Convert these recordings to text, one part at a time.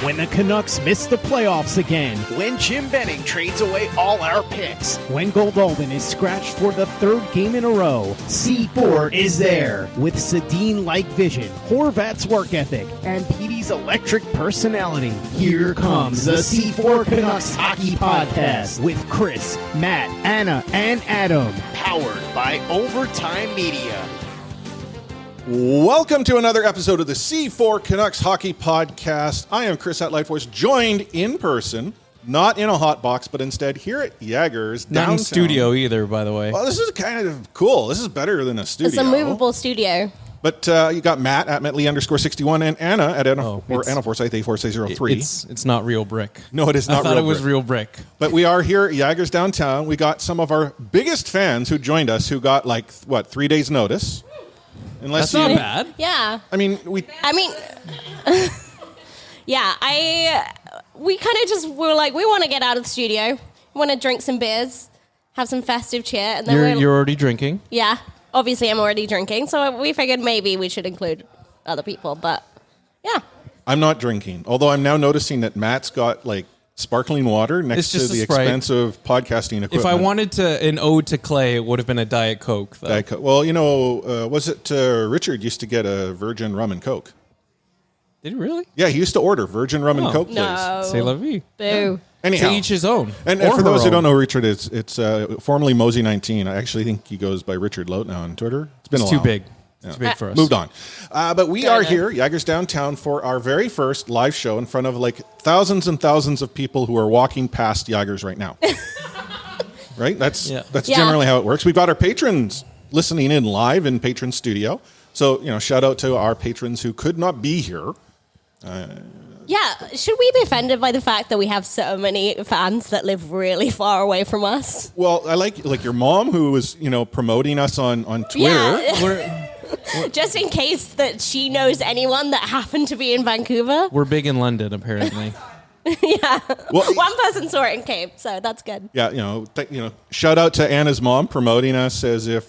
When the Canucks miss the playoffs again. When Jim Benning trades away all our picks. When Goldalden is scratched for the third game in a row. C4 is there. With Sedin-like vision, Horvat's work ethic, and Petey's electric personality. Here comes the C4 Canucks Hockey Podcast with Chris, Matt, Anna, and Adam. Powered by Overtime Media. Welcome to another episode of the C4 Canucks Hockey Podcast. I am Chris at Lightforce, joined in person, not in a hot box, but instead here at Yaggers Downtown. Not in studio either, by the way. Well, this is kind of cool. This is better than a studio. It's a movable studio. But you got Matt at Metley_61 and Anna at Anna Forsyth A4603. It's not real brick. No, it is not. I thought it was real brick. But we are here at Yaggers Downtown. We got some of our biggest fans who joined us, who got 3 days notice. That's not bad. Yeah. I mean, yeah, we kind of just were like, we want to get out of the studio. We want to drink some beers, have some festive cheer. And then You're already drinking. Yeah. Obviously, I'm already drinking. So we figured maybe we should include other people. But, yeah. I'm not drinking. Although I'm now noticing that Matt's got, sparkling water next to the expensive podcasting equipment. If I wanted an ode to Clay, it would have been a Diet Coke. Though. Diet Coke. Well, was it Richard used to get a virgin rum and Coke? Did he really? Yeah, he used to order virgin rum and Coke, please. No. C'est la vie. Boo. Anyhow. To each his own. And for those who don't know Richard, it's formerly Mosey19. I actually think he goes by Richard Lote now on Twitter. It's been a while. Too big. Yeah. It's too big for us. Moved on. But we are here, Yaggers Downtown, for our very first live show in front of thousands and thousands of people who are walking past Yaggers right now. Right? That's generally how it works. We've got our patrons listening in live in Patron Studio. So, shout out to our patrons who could not be here. Yeah, should we be offended by the fact that we have so many fans that live really far away from us? Well, I like your mom who was, promoting us on Twitter. Yeah. Just in case that she knows anyone that happened to be in Vancouver. We're big in London, apparently. Yeah. Well, one person saw it and came, so that's good. Yeah, shout out to Anna's mom promoting us as if,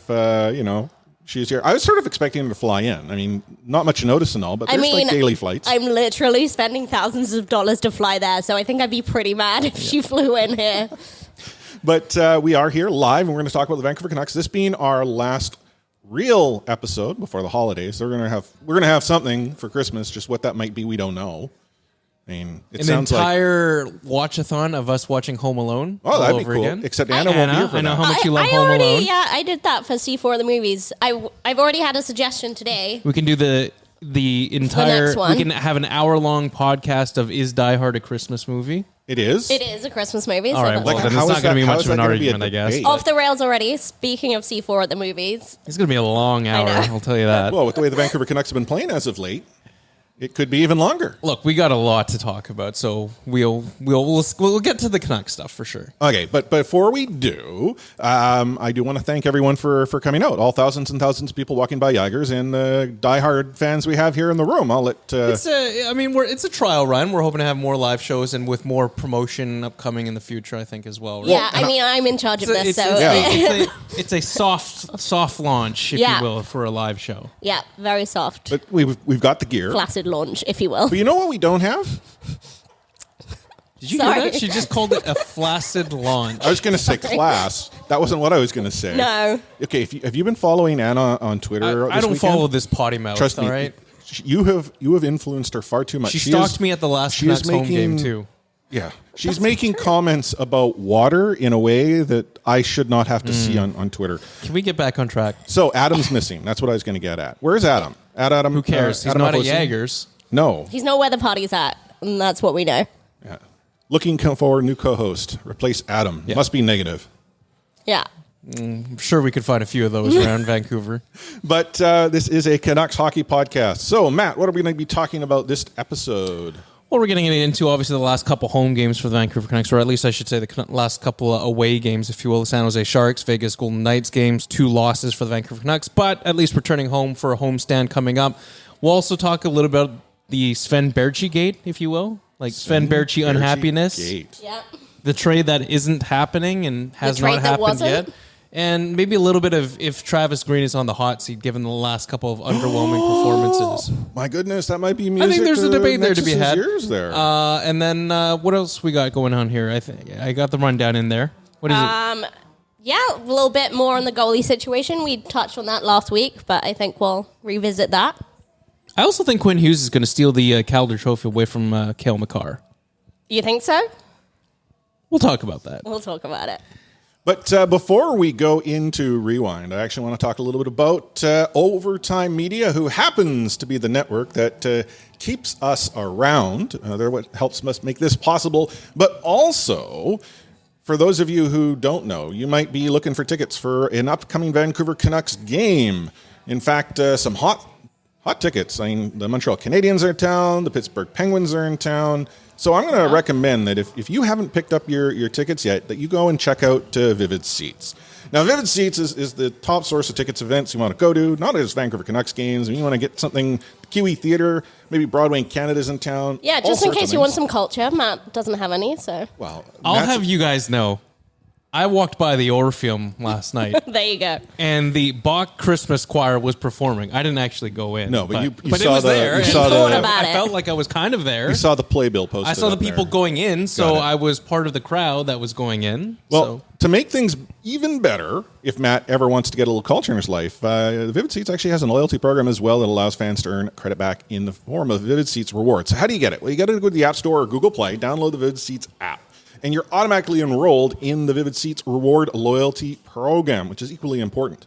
she's here. I was sort of expecting her to fly in. I mean, not much notice and all, but there's daily flights. I'm literally spending thousands of dollars to fly there, so I think I'd be pretty mad if she flew in here. But we are here live, and we're going to talk about the Vancouver Canucks. This being our last real episode before the holidays. So we're going to have something for Christmas. Just what that might be, we don't know. I mean, it sounds like an entire watch-a-thon of us watching Home Alone. Oh, that'd be cool. Again. Except Anna won't be here for I know that. how much you love Home Alone. Yeah, I did that for C4 the movies. I've already had a suggestion today. We can do the entire. next one. We can have an hour-long podcast of Is Die Hard a Christmas movie? It is? It is a Christmas movie. All right, that's well, cool. then it's not going to be much of an argument, I guess. Off the rails already. Speaking of C4 at the movies. It's going to be a long hour, I'll tell you that. Well, with the way the Vancouver Canucks have been playing as of late, it could be even longer. Look, we got a lot to talk about, so we'll get to the Canucks stuff for sure. Okay, but before we do, I do want to thank everyone for coming out. All thousands and thousands of people walking by Yaggers and the diehard fans we have here in the room. I'll let. It's a trial run. We're hoping to have more live shows and with more promotion upcoming in the future, I think, as well. Right? Yeah, I'm in charge of this, so it's a soft launch, if you will, for a live show. Yeah, very soft. But we've got the gear. Flaccid launch, if you will. But you know what we don't have? Did you hear that? She just called it a flaccid launch. I was going to say class. That wasn't what I was going to say. No. Okay, have you been following Anna on Twitter? I don't follow this potty mouth. Trust me. All right? You have influenced her far too much. She stalked me at the last Canucks home game too. Yeah, she's making comments about water in a way that I should not have to see on Twitter. Can we get back on track? So Adam's missing. That's what I was going to get at. Where's Adam? Adam. Who cares? He's not at Yaggers. No. He's not where the party's at, and that's what we know. Yeah. Looking for a new co-host. Replace Adam. Yeah. Must be negative. Yeah. I'm sure we could find a few of those around Vancouver. But this is a Canucks hockey podcast. So, Matt, what are we going to be talking about this episode? Well, we're getting into, obviously, the last couple home games for the Vancouver Canucks, or at least I should say the last couple away games, if you will. The San Jose Sharks, Vegas Golden Knights games, 2 losses for the Vancouver Canucks, but at least returning home for a homestand coming up. We'll also talk a little about the Sven Baertschi gate, if you will. Sven Baertschi unhappiness. Gate. Yeah. The trade that isn't happening and has not happened yet. And maybe a little bit of if Travis Green is on the hot seat, given the last couple of underwhelming performances. My goodness, that might be music. I think there's a debate there to be had. There. And then what else we got going on here? I think I got the rundown in there. What is it? Yeah, a little bit more on the goalie situation. We touched on that last week, but I think we'll revisit that. I also think Quinn Hughes is going to steal the Calder Trophy away from Cale Makar. You think so? We'll talk about that. We'll talk about it. But before we go into Rewind, I actually want to talk a little bit about Overtime Media, who happens to be the network that keeps us around. They're what helps us make this possible. But also, for those of you who don't know, you might be looking for tickets for an upcoming Vancouver Canucks game. In fact, some hot tickets. I mean, the Montreal Canadiens are in town. The Pittsburgh Penguins are in town. So I'm going to recommend that if you haven't picked up your tickets yet, that you go and check out Vivid Seats. Now, Vivid Seats is the top source of tickets events you want to go to, not just Vancouver Canucks games. I mean, you want to get something, Kiwi Theatre, maybe Broadway in Canada's in town. Yeah, just in case you want some culture. Matt doesn't have any, so. Well, I'll have you guys know. I walked by the Orpheum last night. There you go. And the Bach Christmas Choir was performing. I didn't actually go in. No, but you but saw it was there. You saw the, about I it. felt like I was kind of there. You saw the playbill posted. I saw the people there. going in, so Got it. I was part of the crowd that was going in. Well, to make things even better, if Matt ever wants to get a little culture in his life, Vivid Seats actually has a loyalty program as well that allows fans to earn credit back in the form of Vivid Seats rewards. So how do you get it? Well, you got to go to the App Store or Google Play, download the Vivid Seats app, and you're automatically enrolled in the Vivid Seats Reward Loyalty Program, which is equally important.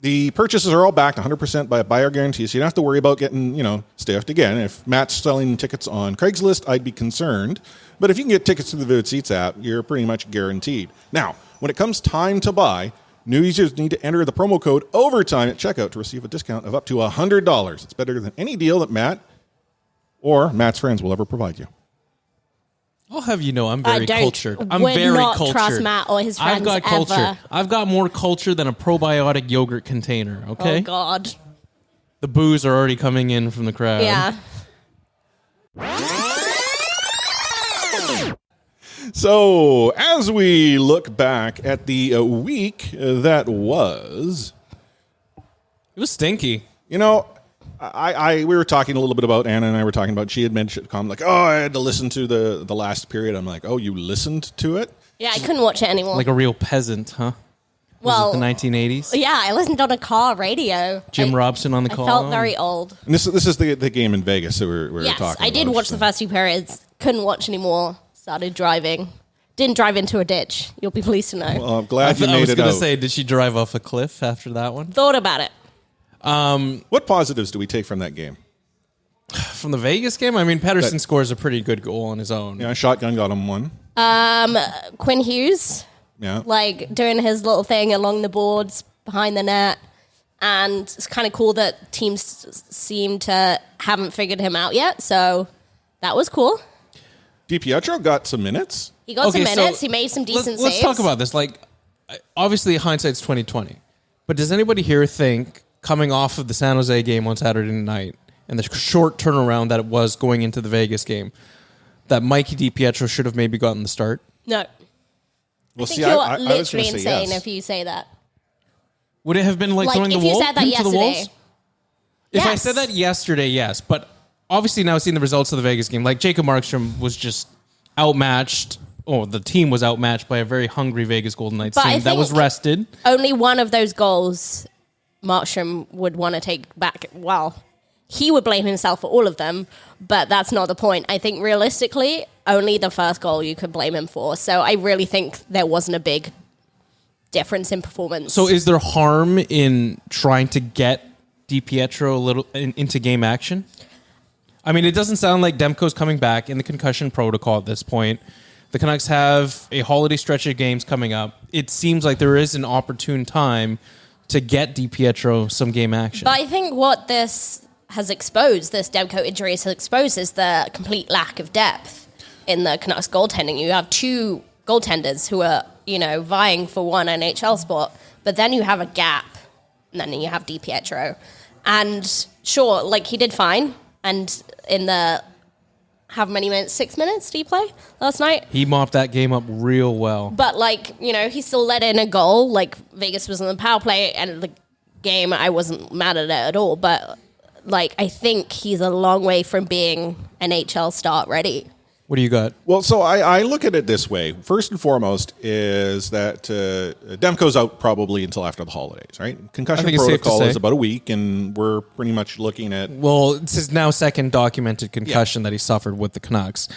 The purchases are all backed 100% by a buyer guarantee, so you don't have to worry about getting, stiffed. Again, if Matt's selling tickets on Craigslist, I'd be concerned. But if you can get tickets to the Vivid Seats app, you're pretty much guaranteed. Now, when it comes time to buy, new users need to enter the promo code OVERTIME at checkout to receive a discount of up to $100. It's better than any deal that Matt or Matt's friends will ever provide you. I'll have you know, I'm very cultured. I'm would very not cultured. trust Matt or his friends I've got culture. ever. I've got more culture than a probiotic yogurt container. Okay. Oh God. The boos are already coming in from the crowd. Yeah. So, as we look back at the week that was, It was stinky. we were talking a little bit about, Anna and I were talking about, she had mentioned, like, I had to listen to the last period. I'm like, oh, you listened to it? Yeah, I couldn't watch it anymore. Like a real peasant, huh? well, The 1980s. yeah, I listened on a car radio. Jim Robson on the call. I felt very old. And this is the game in Vegas that we were Yes, talking I did about, watch so. the first 2 periods. Couldn't watch anymore. Started driving. Didn't drive into a ditch. You'll be pleased to know. Well, I'm glad you I made was it going out. to say, did she drive off a cliff after that one? Thought about it. What positives do we take from that game? From the Vegas game? I mean, Pettersson scores a pretty good goal on his own. Yeah, shotgun got him one. Quinn Hughes, Yeah. doing his little thing along the boards behind the net. And it's kind of cool that teams seem to haven't figured him out yet. So that was cool. DiPietro got some minutes. He got some so minutes. He made some decent Let's saves. talk about this. Like, obviously, hindsight's 2020. But does anybody here think, coming off of the San Jose game on Saturday night and the short turnaround that it was going into the Vegas game, that Mikey DiPietro should have maybe gotten the start? No. Well, I think see, you're I was literally going to say insane yes. if you say that. Would it have been like throwing the if you wall said that into the yesterday. walls? If I Yes. said that yesterday, yes. But obviously now seeing the results of the Vegas game, like Jacob Markstrom was just outmatched. Oh, the team was outmatched by a very hungry Vegas Golden Knights But I team that was think- rested. Only one of those goals Markstrom would want to take back. Well, he would blame himself for all of them, but that's not the point. I think realistically, only the first goal you could blame him for. So I really think there wasn't a big difference in performance. So is there harm in trying to get DiPietro a little into game action? I mean, it doesn't sound like Demko's coming back in the concussion protocol at this point. The Canucks have a holiday stretch of games coming up. It seems like there is an opportune time to get DiPietro some game action. But I think what this has exposed, this Demko injury has exposed, is the complete lack of depth in the Canucks goaltending. You have 2 goaltenders who are, vying for one NHL spot, but then you have a gap, and then you have DiPietro. And sure, he did fine, and in the how many minutes? 6 minutes did he play last night? He mopped that game up real well. But, like, you know, he still let in a goal. Like, Vegas was on the power play, and the game, I wasn't mad at it at all. But, like, I think he's a long way from being NHL start ready. What do you got? Well, so I look at it this way. First and foremost is that Demko's out probably until after the holidays, right? Concussion protocol is about a week, and we're pretty much looking at... Well, it's his now second documented concussion that he suffered with the Canucks.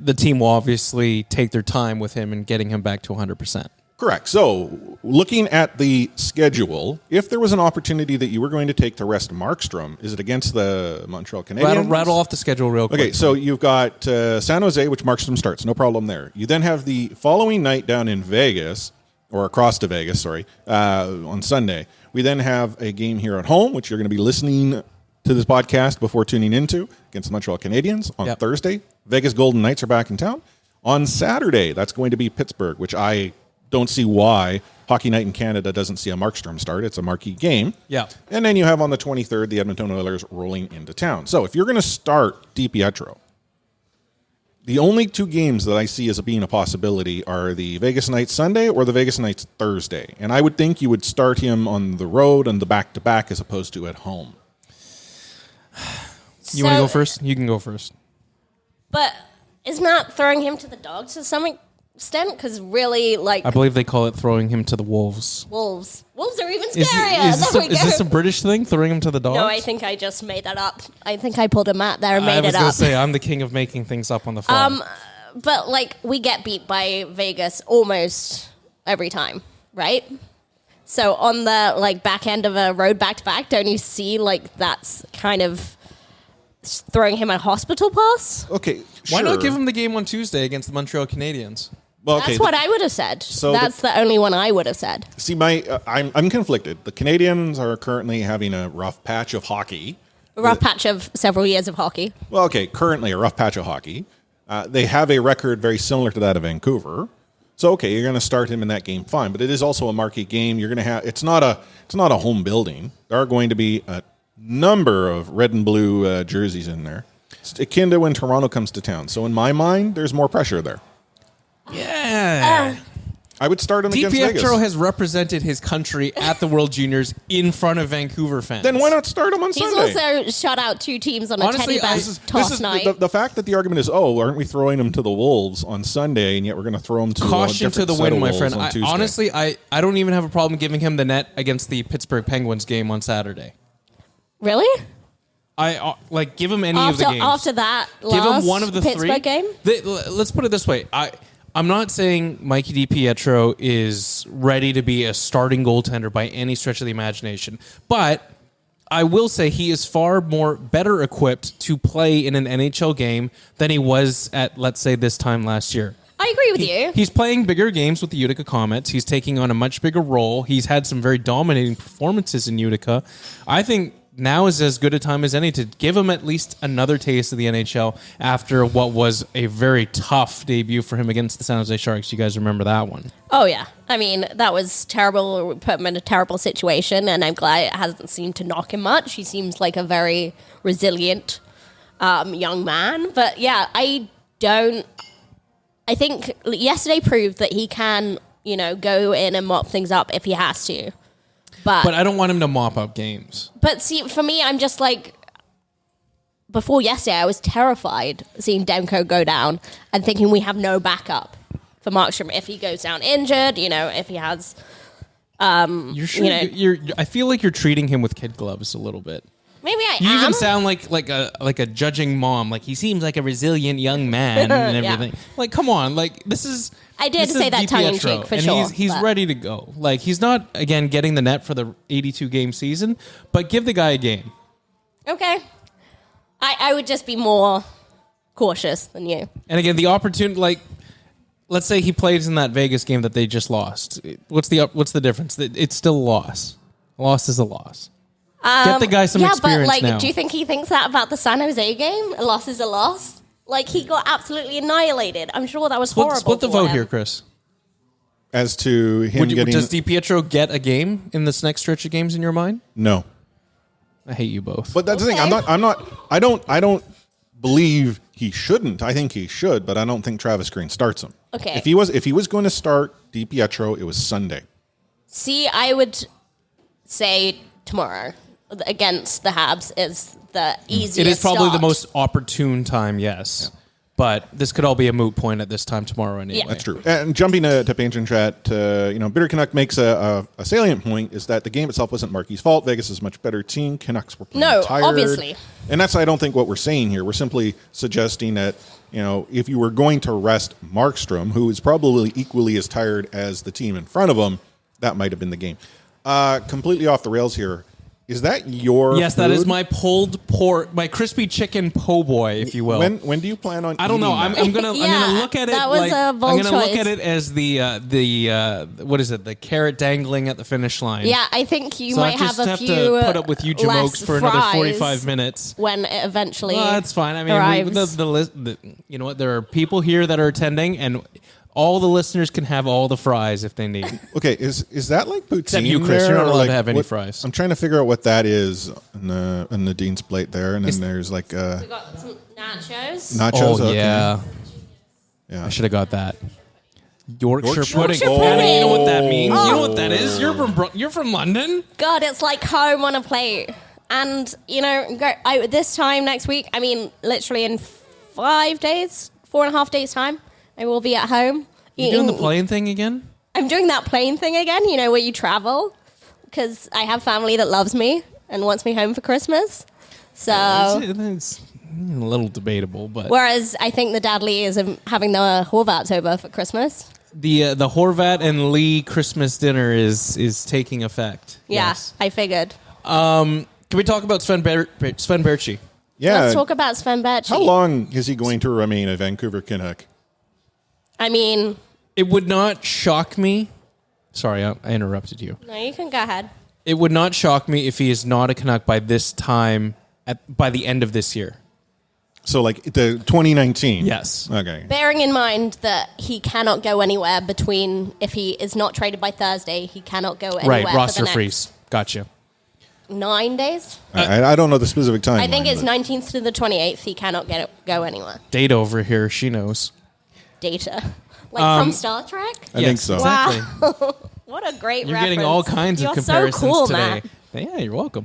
The team will obviously take their time with him and getting him back to 100%. Correct. So, looking at the schedule, if there was an opportunity that you were going to take to rest Markstrom, is it against the Montreal Canadiens? Rattle off the schedule real quick. Okay, so you've got San Jose, which Markstrom starts. No problem there. You then have the following night down in Vegas, or across to Vegas, sorry, on Sunday. We then have a game here at home, which you're going to be listening to this podcast before tuning into, against the Montreal Canadiens on Thursday. Vegas Golden Knights are back in town. On Saturday, that's going to be Pittsburgh, which I don't see why Hockey Night in Canada doesn't see a Markstrom start. It's a marquee game. Yeah. And then you have on the 23rd, the Edmonton Oilers rolling into town. So if you're going to start DiPietro, the only two games that I see as being a possibility are the Vegas Knights Sunday or the Vegas Knights Thursday. And I would think you would start him on the road and the back-to-back as opposed to at home. You want to go first? You can go first. But isn't that throwing him to the dogs to some extent? Because really, like... I believe they call it throwing him to the wolves. Wolves are even scarier. Is this a British thing, throwing him to the dogs? No, I think I just made that up. I think I pulled a mat there and made it up. I was going to say, I'm the king of making things up on the fly. But, like, we get beat by Vegas almost every time, right? So on the, like, back end of a road back-to-back, don't you see, like, that's kind of throwing him a hospital pass? Okay, Why not give him the game on Tuesday against the Montreal Canadiens? Well, okay, that's what I would have said. So that's the only one I would have said. See, I'm conflicted. The Canadiens are currently having a rough patch of hockey. A rough patch of several years of hockey. Well, okay, currently a rough patch of hockey. They have a record very similar to that of Vancouver. So, okay, you're going to start him in that game, fine. But it is also a marquee game. You're going to have it's not a home building. There are going to be a number of red and blue jerseys in there. It's akin to when Toronto comes to town. So in my mind, there's more pressure there. Yeah. I would start him against Vegas. DiPietro has represented his country at the World Juniors in front of Vancouver fans. Then why not start him on Sunday? He's also shut out two teams on a teddy bear toss night. The fact that the argument is, aren't we throwing him to the Wolves on Sunday, and yet we're going to throw him to caution to the wind, my friend. Honestly, I don't even have a problem giving him the net against the Pittsburgh Penguins game on Saturday. Really? I give him any of the games. After that give him one of the Pittsburgh three. game? Let's put it this way. I'm not saying Mikey DiPietro is ready to be a starting goaltender by any stretch of the imagination, but I will say he is far better equipped to play in an NHL game than he was at, let's say, this time last year. I agree with you. He's playing bigger games with the Utica Comets. He's taking on a much bigger role. He's had some very dominating performances in Utica. I think now is as good a time as any to give him at least another taste of the NHL after what was a very tough debut for him against the San Jose Sharks. You guys remember that one? Oh, yeah. I mean, that was terrible. We put him in a terrible situation, and I'm glad it hasn't seemed to knock him much. He seems like a very resilient young man. But, yeah, I think yesterday proved that he can, go in and mop things up if he has to. But I don't want him to mop up games. But see, for me, I'm just like, before yesterday, I was terrified seeing Demko go down and thinking we have no backup for Markstrom if he goes down injured, if he has... you're sure? I feel like you're treating him with kid gloves a little bit. Maybe I am. You even sound like a judging mom. Like, he seems like a resilient young man and everything. Yeah. Like, come on. Like, this is... I did say that tongue-in-cheek, for sure. And he's ready to go. Like, he's not, again, getting the net for the 82-game season, but give the guy a game. Okay. I would just be more cautious than you. And again, the opportunity, like, let's say he plays in that Vegas game that they just lost. What's the difference? It's still a loss. A loss is a loss. Get the guy some experience now. Do you think he thinks that about the San Jose game? A loss is a loss? Like, he got absolutely annihilated. I'm sure that was horrible. Split the vote here, Chris. As to him getting... Does DiPietro get a game in this next stretch of games in your mind? No. I hate you both. But that's the thing. I don't believe he shouldn't. I think he should, but I don't think Travis Green starts him. Okay. If he was going to start DiPietro, it was Sunday. See, I would say tomorrow against the Habs is the easiest. It is probably start. the most opportune time, yes. Yeah. But this could all be a moot point at this time tomorrow anyway. Yeah. That's true. And jumping to Painter Chat, Bitter Canuck makes a salient point is that the game itself wasn't Markie's fault. Vegas is a much better team. Canucks were playing tired. Obviously. And that's, I don't think, what we're saying here. We're simply suggesting that, if you were going to rest Markstrom, who is probably equally as tired as the team in front of him, that might have been the game. Completely off the rails here. Is that your Yes, food? that is my pulled pork, my crispy chicken po' boy, if you will. When do you plan on I don't know. eating that? I'm gonna look at it. That was a bold I'm gonna look choice. at it as the what is it? The carrot dangling at the finish line. Yeah, I think you So might I just have a have few to put up with you less jamokes for another fries 45 minutes. when it eventually. Well, that's fine. I mean, arrives. you know what? There are people here that are attending, and all the listeners can have all the fries if they need. Okay, is that like poutine? Except you, Chris. there, You're not or allowed like to have any what- fries. I'm trying to figure out what that is in the Dean's plate there, and then there's like We got some nachos. nachos. Oh okay. yeah, Yeah. I should have got that. Yorkshire Yorkshire pudding. pudding. Anna, you know what that means? Oh. You know what that is? You're from London. God, it's like home on a plate. And, this time next week, I mean, literally in 4.5 days' time, I will be at home. You doing the plane thing again? I'm doing that plane thing again, where you travel. Because I have family that loves me and wants me home for Christmas. So, It's a little debatable, but whereas I think the Dad Lee is having the Horvats over for Christmas. the Horvat and Lee Christmas dinner is taking effect. Yeah, Yes. I figured. Can we talk about Sven Berchi? Yeah. Let's talk about Sven Berchi. How long is he going to remain a Vancouver Canuck? I mean, It would not shock me. Sorry, I interrupted you. no, you can go ahead. It would not shock me if he is not a Canuck by this time, by the end of this year. So like the 2019. Yes. Okay. Bearing in mind that he cannot go anywhere between, if he is not traded by Thursday, he cannot go anywhere Right, for roster the next freeze. Gotcha. 9 days. I don't know the specific time. I think it's 19th to the 28th. He cannot go anywhere. Data over here, she knows. Data. Like from Star Trek? I think so. Exactly. Wow. What a great You're reference. getting all kinds You're of comparisons so cool, today. Matt. Yeah, you're welcome.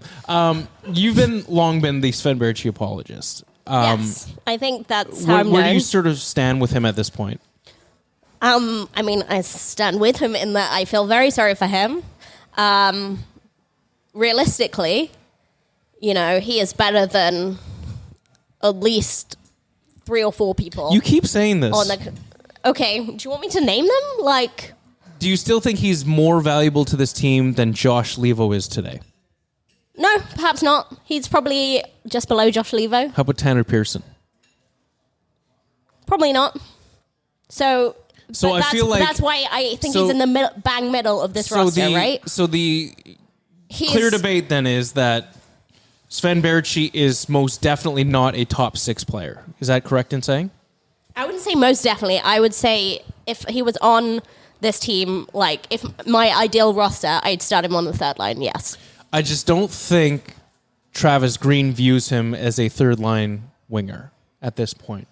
You've long been the Sven Berchi apologist. Yes, I think that's how I'm Where do known. you sort of stand with him at this point? I mean, I stand with him in that I feel very sorry for him. Realistically, he is better than at least 3 or 4 people. You keep saying this. Okay, do you want me to name them? Like, Do you still think he's more valuable to this team than Josh Levo is today? no, perhaps not. He's probably just below Josh Levo. How about Tanner Pearson? Probably not. So So I that's, feel like that's why I think so- he's in the middle of this roster, right? So the He clear is- debate then is that Sven Berchi is most definitely not a top 6 player. Is that correct in saying? I wouldn't say most definitely. I would say if he was on this team, like if my ideal roster, I'd start him on the third line. Yes. I just don't think Travis Green views him as a third line winger at this point.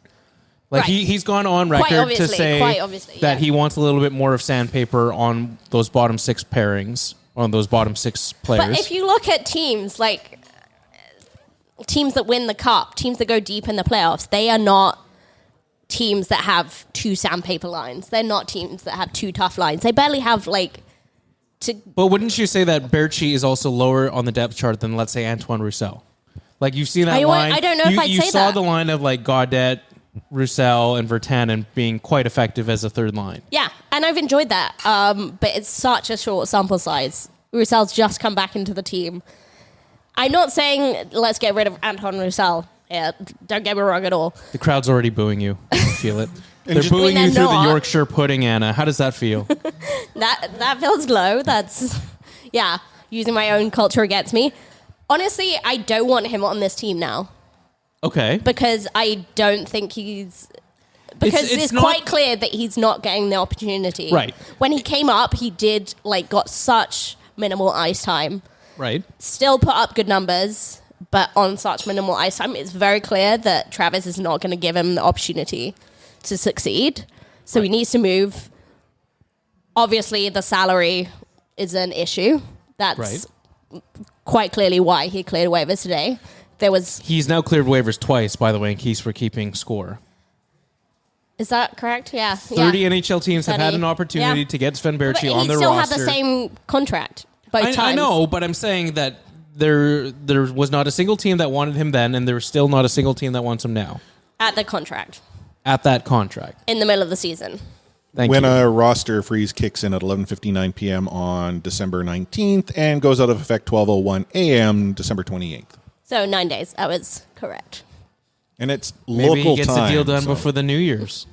Like Right. he's gone on Quite record to obviously, say quite obviously, that yeah. he wants a little bit more of sandpaper on those bottom 6 pairings, on those bottom 6 players. But if you look at teams like teams that win the cup, teams that go deep in the playoffs, they are not teams that have 2 sandpaper lines. They're not teams that have 2 tough lines. They barely have But wouldn't you say that Berchi is also lower on the depth chart than, let's say, Antoine Roussel? Like, you've seen that line. I don't know if I'd you say saw that. the line of, like, Gaudette, Roussel, and Virtanen being quite effective as a third line. Yeah, and I've enjoyed that. But it's such a short sample size. Roussel's just come back into the team. I'm not saying let's get rid of Anton Roussel. Yeah, don't get me wrong at all. The crowd's already booing you. I feel it. They're just- booing I mean, you they're through the not. Yorkshire pudding, Anna. How does that feel? That feels low. That's, yeah, using my own culture against me. Honestly, I don't want him on this team now Okay. because I don't think he's... Because it's it's not- quite clear that he's not getting the opportunity. Right. When he came up, he got such minimal ice time. Right. Still put up good numbers, but on such minimal ice time, it's very clear that Travis is not going to give him the opportunity to succeed. So he needs to move. Obviously, the salary is an issue. That's quite clearly why he cleared waivers today. He's now cleared waivers twice, by the way, in case for keeping score. Is that correct? Yeah. 30 NHL teams have had an opportunity to get Sven Baertschi on their roster. He still had the same contract both times. I know, but I'm saying that there was not a single team that wanted him then, and there's still not a single team that wants him now. At the contract. At that contract. In the middle of the season. When a roster freeze kicks in at 11:59 p.m. on December 19th and goes out of effect 12:01 a.m. December 28th. So 9 days. That was correct. And it's Maybe local time. he gets the deal done before the New Year's.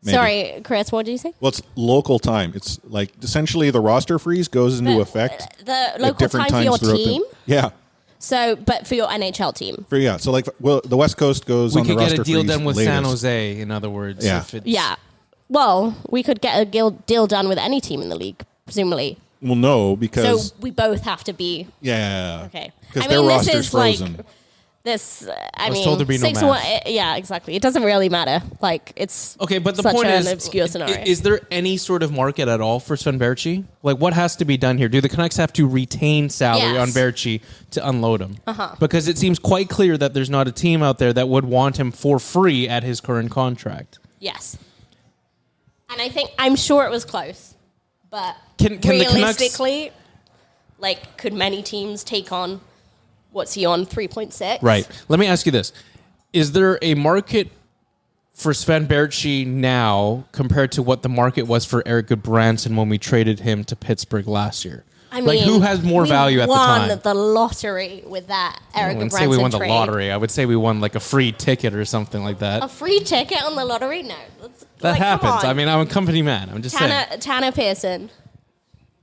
Maybe. Sorry, Chris, what did you say? Well, it's local time. It's like essentially the roster freeze goes into effect. The local time for your team? Yeah. So, but for your NHL team? So like, the West Coast goes on the roster freeze. We could get a deal done with latest. San Jose, in other words. Yeah. Yeah. Well, we could get a deal done with any team in the league, presumably. Well, no, because... So we both have to be... Yeah. Okay. Because their roster's frozen. I was told there'd be no math. Yeah, exactly. It doesn't really matter. Like, it's okay, but the such point an is, obscure scenario. Is there any sort of market at all for Sven Baertschi? Like, what has to be done here? Do the Canucks have to retain salary on Baertschi to unload him? Because it seems quite clear that there's not a team out there that would want him for free at his current contract. Yes. And I'm sure it was close. But can realistically, could many teams take on, what's he on, 3.6? Right. Let me ask you this. Is there a market for Sven Baertschi now compared to what the market was for Eric Goodbranson when we traded him to Pittsburgh last year? I mean, who has more value at the time? We won the lottery with that Eric Goodbranson trade. I wouldn't say we won the lottery. I would say we won a free ticket or something like that. A free ticket on the lottery? No. That happens. I mean, I'm a company man. I'm just saying. Tanner Pearson.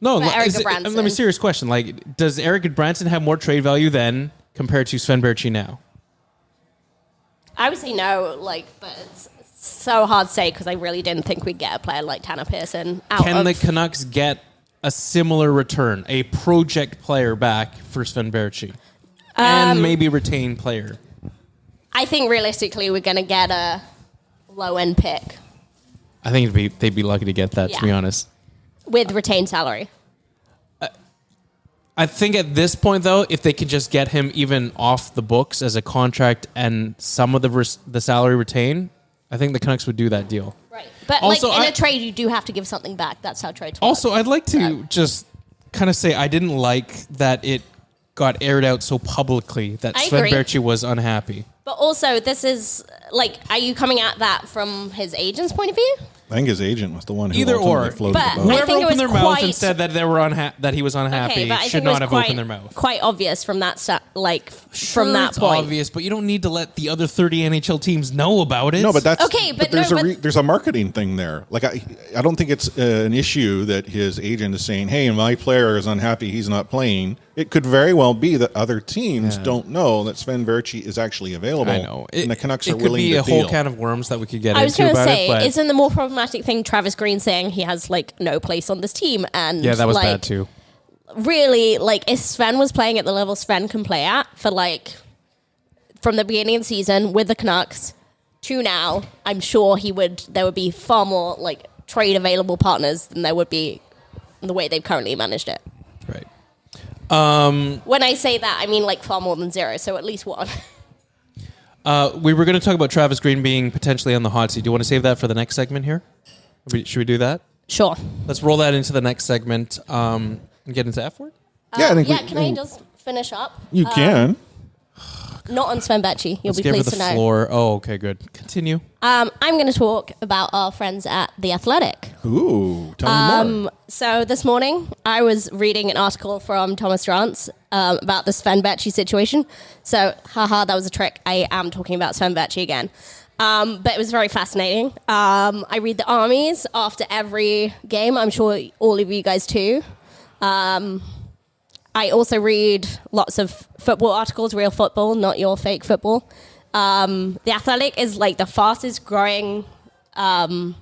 No, let me serious question. Does Eric Goodbranson have more trade value then compared to Sven Baertschi now? I would say no, but it's so hard to say because I really didn't think we'd get a player like Tanner Pearson out. Can the Canucks get a similar return, a project player back for Sven Baertschi, and maybe retain player? I think realistically we're going to get a low-end pick. I think they'd be lucky to get that, to be honest. With retained salary. I think at this point, though, if they could just get him even off the books as a contract and some of the salary retained, I think the Canucks would do that deal. Right. But also, in a trade, you do have to give something back. That's how trades work. Also, I'd like to just kind of say I didn't like that it got aired out so publicly that Sven Baertschi was unhappy. But also, this is, are you coming at that from his agent's point of view? I think his agent was the one who Either or. floated the boat. Whoever opened their mouth and said that they were that he was unhappy should not have opened their mouth. Quite obvious from that from that it's point. Obvious, but you don't need to let the other 30 NHL teams know about it. No, but that's okay. But there's a marketing thing there. I don't think it's an issue that his agent is saying, "Hey, my player is unhappy; he's not playing." It could very well be that other teams don't know that Sven Baertschi is actually available. I know, and the Canucks are willing to deal. It could be a whole deal. can of worms that we could get into. I was going to say, isn't the more problematic thing Travis Green saying he has no place on this team? And yeah, that was bad too. Really, if Sven was playing at the level Sven can play at for from the beginning of the season with the Canucks to now, I'm sure there would be far more trade available partners than there would be in the way they've currently managed it. Right. When I say that, I mean far more than zero, so at least one. We were going to talk about Travis Green being potentially on the hot seat. Do you want to save that for the next segment here? Should we do that? Sure. Let's roll that into the next segment and get into F word? Can I just finish up? You can. Not on Sven Baertschi. You'll Let's be give pleased her to the know. floor. Oh, okay, good. Continue. I'm going to talk about our friends at The Athletic. Ooh, tell me more. So this morning, I was reading an article from Thomas Drance about the Sven Baertschi situation. So, that was a trick. I am talking about Sven Baertschi again. But it was very fascinating. I read the Armies after every game. I'm sure all of you guys too. I also read lots of football articles, real football, not your fake football. The Athletic is the fastest growing online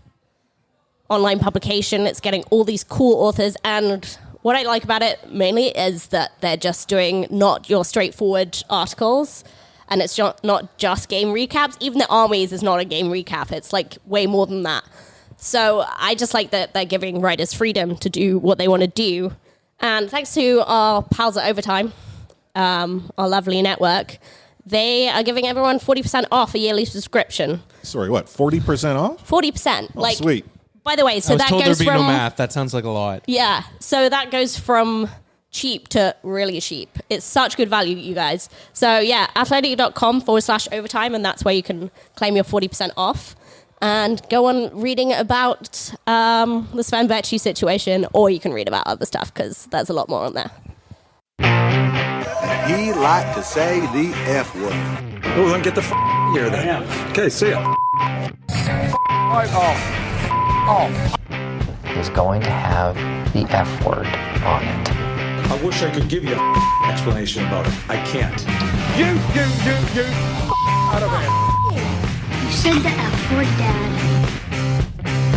publication. It's getting all these cool authors, and what I like about it mainly is that they're just doing not your straightforward articles, and it's not just game recaps. Even the Armies is not a game recap. It's like way more than that. So I just like that they're giving writers freedom to do what they want to do. And thanks to our pals at Overtime, our lovely network, they are giving everyone 40% off a yearly subscription. Sorry, what? 40% off? 40%. Oh, sweet. By the way, so I was that told goes there'd be from no math. That sounds like a lot. Yeah, so that goes from cheap to really cheap. It's such good value, you guys. So yeah, athletic.com/overtime, and that's where you can claim your 40% off and go on reading about the Sven Vetchy situation, or you can read about other stuff because there's a lot more on there. He liked to say the F word. Oh, then get the here then. Okay, see ya. Is going to have the F word on it. I wish I could give you an explanation about it. I can't. You, out of here. You said the F word, Dad.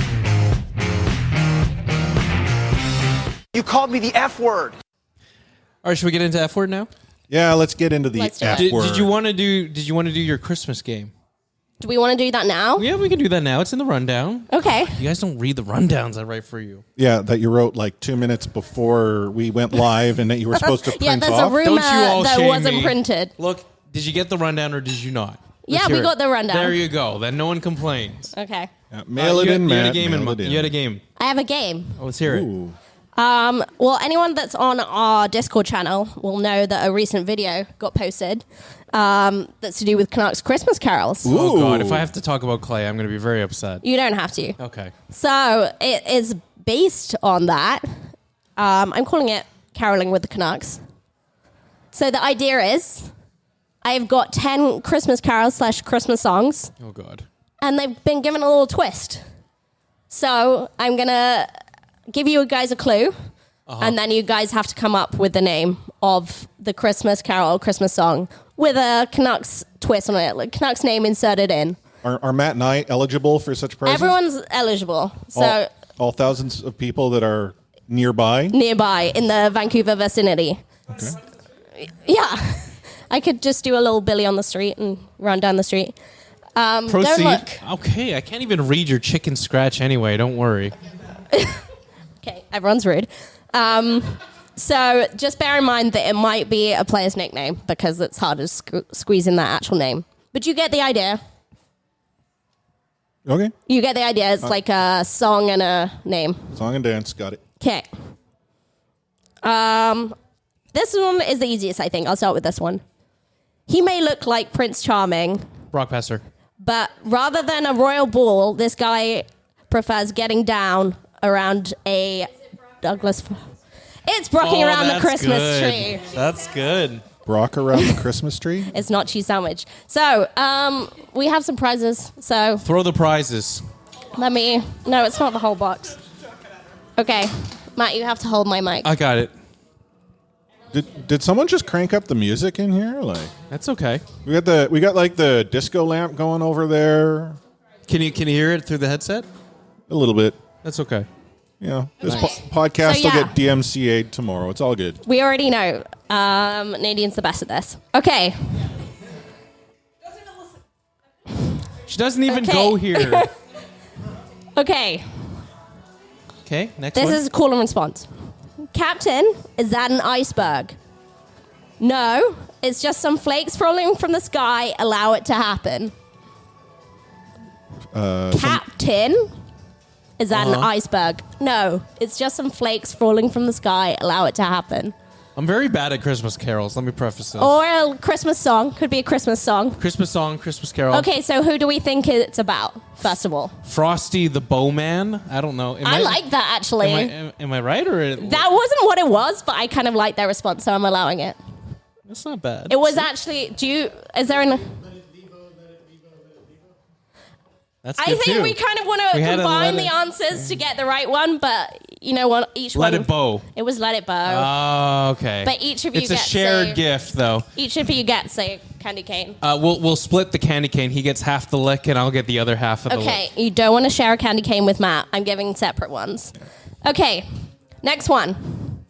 You called me the F word. All right, should we get into F word now? Yeah, let's get into the Let's do F it. word. Did you want to do your Christmas game? Do we want to do that now? Yeah, we can do that now. It's in the rundown. Okay. You guys don't read the rundowns I write for you. Yeah, that you wrote like 2 minutes before we went live and that you were supposed to print Yeah, there's off. a rumor Don't you all that shame wasn't me. printed. Look, did you get the rundown or did you not? Yeah, Let's we hear got it. the rundown. There you go. Then no one complains. Okay. Yeah, mail it you, in, you Matt. had a game mail it in. You had a game. I have a game. Oh, let's hear it. Ooh. Well, anyone that's on our Discord channel will know that a recent video got posted that's to do with Canucks Christmas carols. Oh, God. If I have to talk about Clay, I'm going to be very upset. You don't have to. Okay. So it is based on that. I'm calling it Caroling with the Canucks. So the idea is I've got 10 Christmas carols / Christmas songs, Oh, God. and they've been given a little twist. So I'm going to give you guys a clue, and then you guys have to come up with the name of the Christmas carol, Christmas song, with a Canucks twist on it, like Canucks name inserted in. Are Matt and I eligible for such prizes? Everyone's eligible. So all thousands of people that are nearby? nearby in the Vancouver vicinity. Okay. Yeah. I could just do a little Billy on the street and run down the street. Proceed. Don't look. Okay, I can't even read your chicken scratch anyway. Don't worry. Okay, everyone's rude. So just bear in mind that it might be a player's nickname because it's hard to squeeze in that actual name. But you get the idea. Okay. You get the idea. It's like a song and a name. Song and dance. Got it. Okay. This one is the easiest, I think. I'll start with this one. He may look like Prince Charming, Brock Besser. but rather than a royal ball, this guy prefers getting down around a Douglas. It's brocking around the Christmas tree. That's good. Brock around the Christmas tree? It's not cheese sandwich. So, we have some prizes. So, Throw the prizes. no, it's not the whole box. Okay. Matt, you have to hold my mic. I got it. Did someone just crank up the music in here? Like That's okay. we got like the disco lamp going over there. Can you hear it through the headset? A little bit. That's okay. You know, this Nice. podcast So, will yeah. get DMCA'd tomorrow. It's all good. We already know. Nadine's the best at this. Okay. She doesn't even Okay. go here. Okay. Okay, next This one. is a call and response. Captain, is that an iceberg? No, it's just some flakes falling from the sky. Allow it to happen. Captain, is that an iceberg? No, it's just some flakes falling from the sky. Allow it to happen. I'm very bad at Christmas carols. Let me preface this. Or a Christmas song. Could be a Christmas song. Christmas song, Christmas carol. Okay, so who do we think it's about, first of all? Frosty the Bowman. I don't know. I like that, actually. Am I right or That wasn't what it was, but I kind of like their response, so I'm allowing it. That's not bad. It was actually. Is there an? That's I good think too. we kind of want to We had to combine let the it- answers to get the right one, but you know what? Each Let one. it bow. It was let it bow. Oh, okay. But each of you It's a get, shared say- gift, though. Each of you gets a candy cane. We'll split the candy cane. He gets half the lick, and I'll get the other half of the Okay, lick. you don't want to share a candy cane with Matt. I'm giving separate ones. Okay, next one.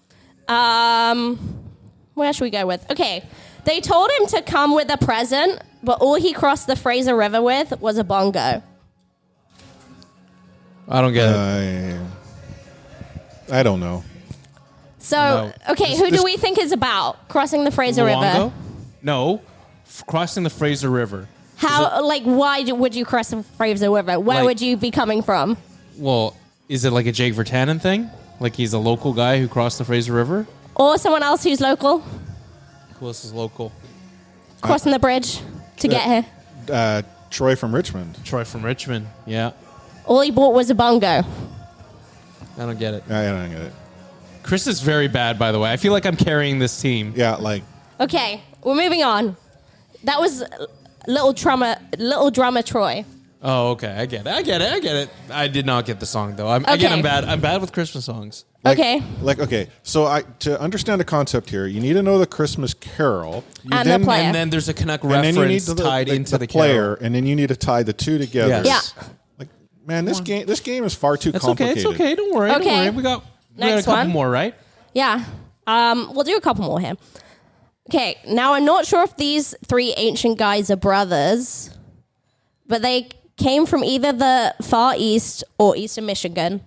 Where should we go with? Okay. They told him to come with a present, but all he crossed the Fraser River with was a bongo. I don't get it. I don't know. So, okay, who do we think is about crossing the Fraser River? No. Crossing the Fraser River. How, why would you cross the Fraser River? Where would you be coming from? Well, is it like a Jake Virtanen thing? Like he's a local guy who crossed the Fraser River? Or someone else who's local? Who else is local? Crossing the bridge to get here. Troy from Richmond. Troy from Richmond, yeah. All he bought was a bongo. I don't get it. I don't get it. Chris is very bad, by the way. I feel like I'm carrying this team. Yeah, Okay, we're moving on. That was Little Drummer Troy. Oh, okay. I get it. I did not get the song, though. Again, I'm bad. I'm bad with Christmas songs. Okay. So to understand the concept here, you need to know the Christmas Carol. And the player. And then there's a Canuck reference tied into the player, carol. and then you need to tie the two together. Yes. Yeah. Man, this game is far too complicated. It's okay. Don't worry. Okay. We got a Next couple one. more, right? Yeah. We'll do a couple more here. Okay, now I'm not sure if these three ancient guys are brothers, but they came from either the Far East or Eastern Michigan,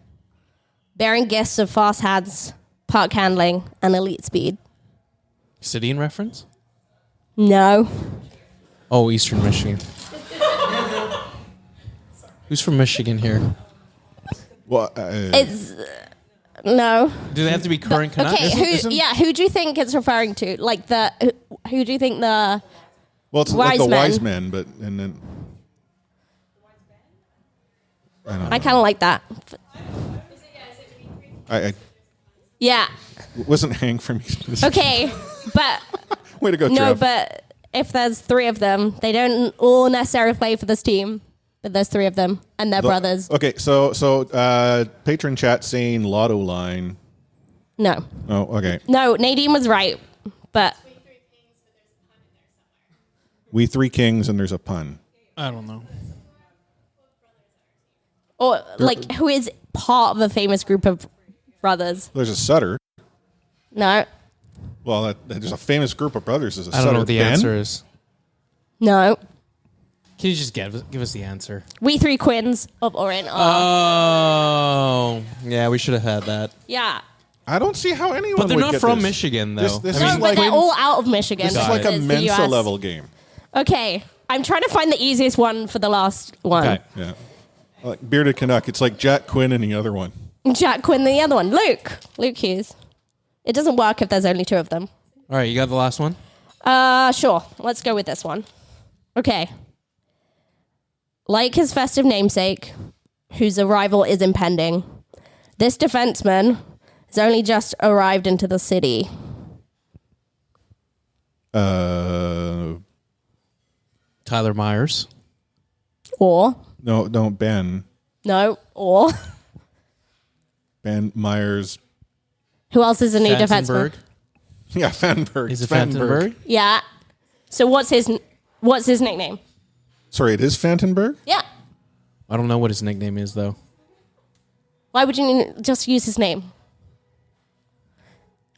bearing gifts of fast hands, puck handling, and elite speed. Sedin reference? No. Oh, Eastern Michigan. Who's from Michigan here? Well, It's... No. Do they have to be current Canucks? Okay, who do you think it's referring to? Who do you think the... Well, it's like the wise men, but and then I don't know. I kind of like that. I Yeah. wasn't Hank from. Okay, but Way to go, no, Trev. but if there's three of them, they don't all necessarily play for this team. But there's three of them, and they're brothers. Okay, so patron chat saying lotto line. No. Oh, okay. No, Nadine was right, but We three kings and there's a pun. I don't know. or who is part of a famous group of brothers? There's a Sutter. No. Well, there's a famous group of brothers. There's a I Sutter. don't know what the Ben? answer is. No. Can you just give us the answer? We three Quins of Orient are. Oh, yeah, we should have had that. Yeah. I don't see how anyone. But they're would not get from this. Michigan, though. This No, is but like they're all out of Michigan. this is like a It's the Mensa US. level game. Okay. I'm trying to find the easiest one for the last one. Okay. Yeah, like bearded Canuck. It's like Jack Quinn and the other one. Jack Quinn, the other one. Luke Hughes. It doesn't work if there's only two of them. All right, you got the last one? Sure. Let's go with this one. Okay. Like his festive namesake, whose arrival is impending, this defenseman has only just arrived into the city. Tyler Myers. Or, No, Ben. no, or, Ben Myers. who else is a new defenseman? Fantenberg. Yeah, Fantenberg. Is it Fantenberg? Yeah. So what's his nickname? Sorry, it is Fantenberg? Yeah. I don't know what his nickname is, though. Why would you just use his name?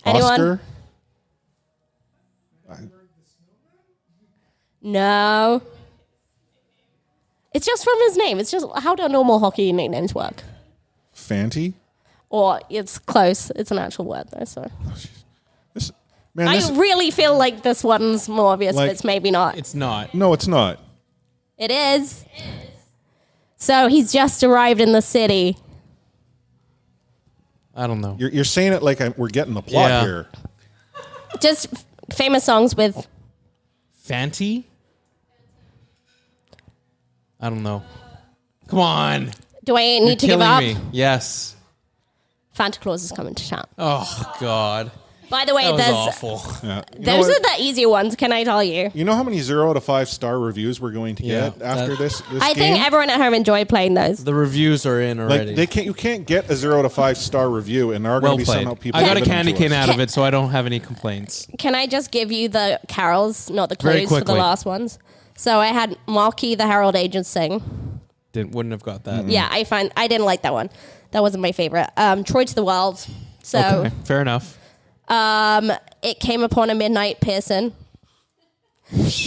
Anyone? Oscar? No. It's just from his name. It's just how do normal hockey nicknames work? Fanty? Or it's close. It's an actual word though. So This, I really feel like this one's more obvious, Like- but it's maybe not. It's not. no, it's not. It is. So he's just arrived in the city. I don't know. You're saying it like we're getting the plot Yeah. here. Just famous songs with. Fanty? I don't know. Come on. Do I You're need to give killing up? me. Yes. Santa Claus is coming to town. Oh, God. By the way, That was there's awful. Yeah. those are the easier ones. Can I tell you? You know how many 0 to 5 star reviews we're going to Yeah, get after this I game? think everyone at home enjoyed playing those. The reviews are in already. Like you can't get a 0 to 5 star review, and there are going well to be played. somehow people. I got a giving them candy to cane us. out of it, so I don't have any complaints. Can I just give you the carols, not the Very clues for the quickly. last ones? So I had Marquis the Herald Agent sing. Wouldn't have got that. Yeah, I didn't like that one. That wasn't my favorite. Troy to the World. So Okay, fair enough. It came upon a midnight Pearson.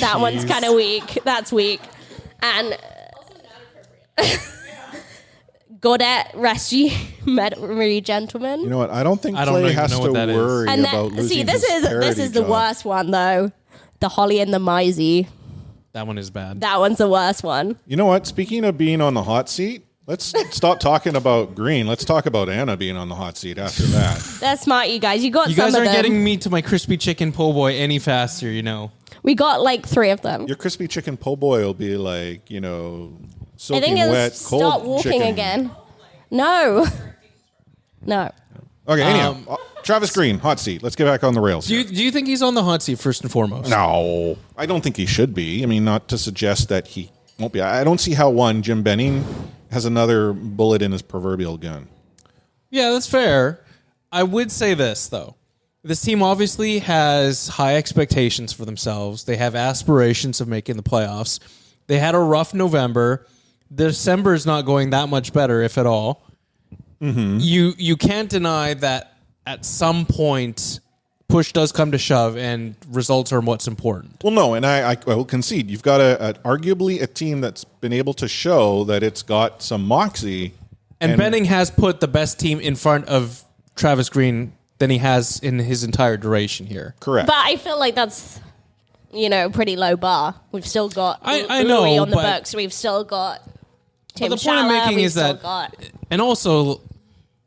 That one's kind of weak. That's weak. And Godet Rescue Memory Gentleman. You know what? I don't think Clay has to worry about losing this is the worst one though. The Holly and the Mizey. That one is bad. That one's the worst one. You know what? Speaking of being on the hot seat, let's stop talking about Green. Let's talk about Anna being on the hot seat after that. That's smart, you guys. You You guys some of aren't them. getting me to my crispy chicken po' boy any faster, you know. We got like 3 of them. Your crispy chicken po' boy will be like, you know, I soaking think it'll wet, stop cold walking chicken. again. No. No. Okay, anyhow, Travis Green, hot seat. Let's get back on the rails. Do you think he's on the hot seat first and foremost? No, I don't think he should be. I mean, not to suggest that he won't be. I don't see how Jim Benning has another bullet in his proverbial gun. Yeah, that's fair. I would say this, though. This team obviously has high expectations for themselves. They have aspirations of making the playoffs. They had a rough November. December is not going that much better, if at all. Mm-hmm. You can't deny that at some point push does come to shove and results are what's important. Well, no, and I will concede. You've got arguably a team that's been able to show that it's got some moxie. And Benning has put the best team in front of Travis Green than he has in his entire duration here. Correct. But I feel like that's, pretty low bar. We've still got I know, Louis on the but- books. We've still got Tim But the point I'm Schaller, making we've is still that, got- and also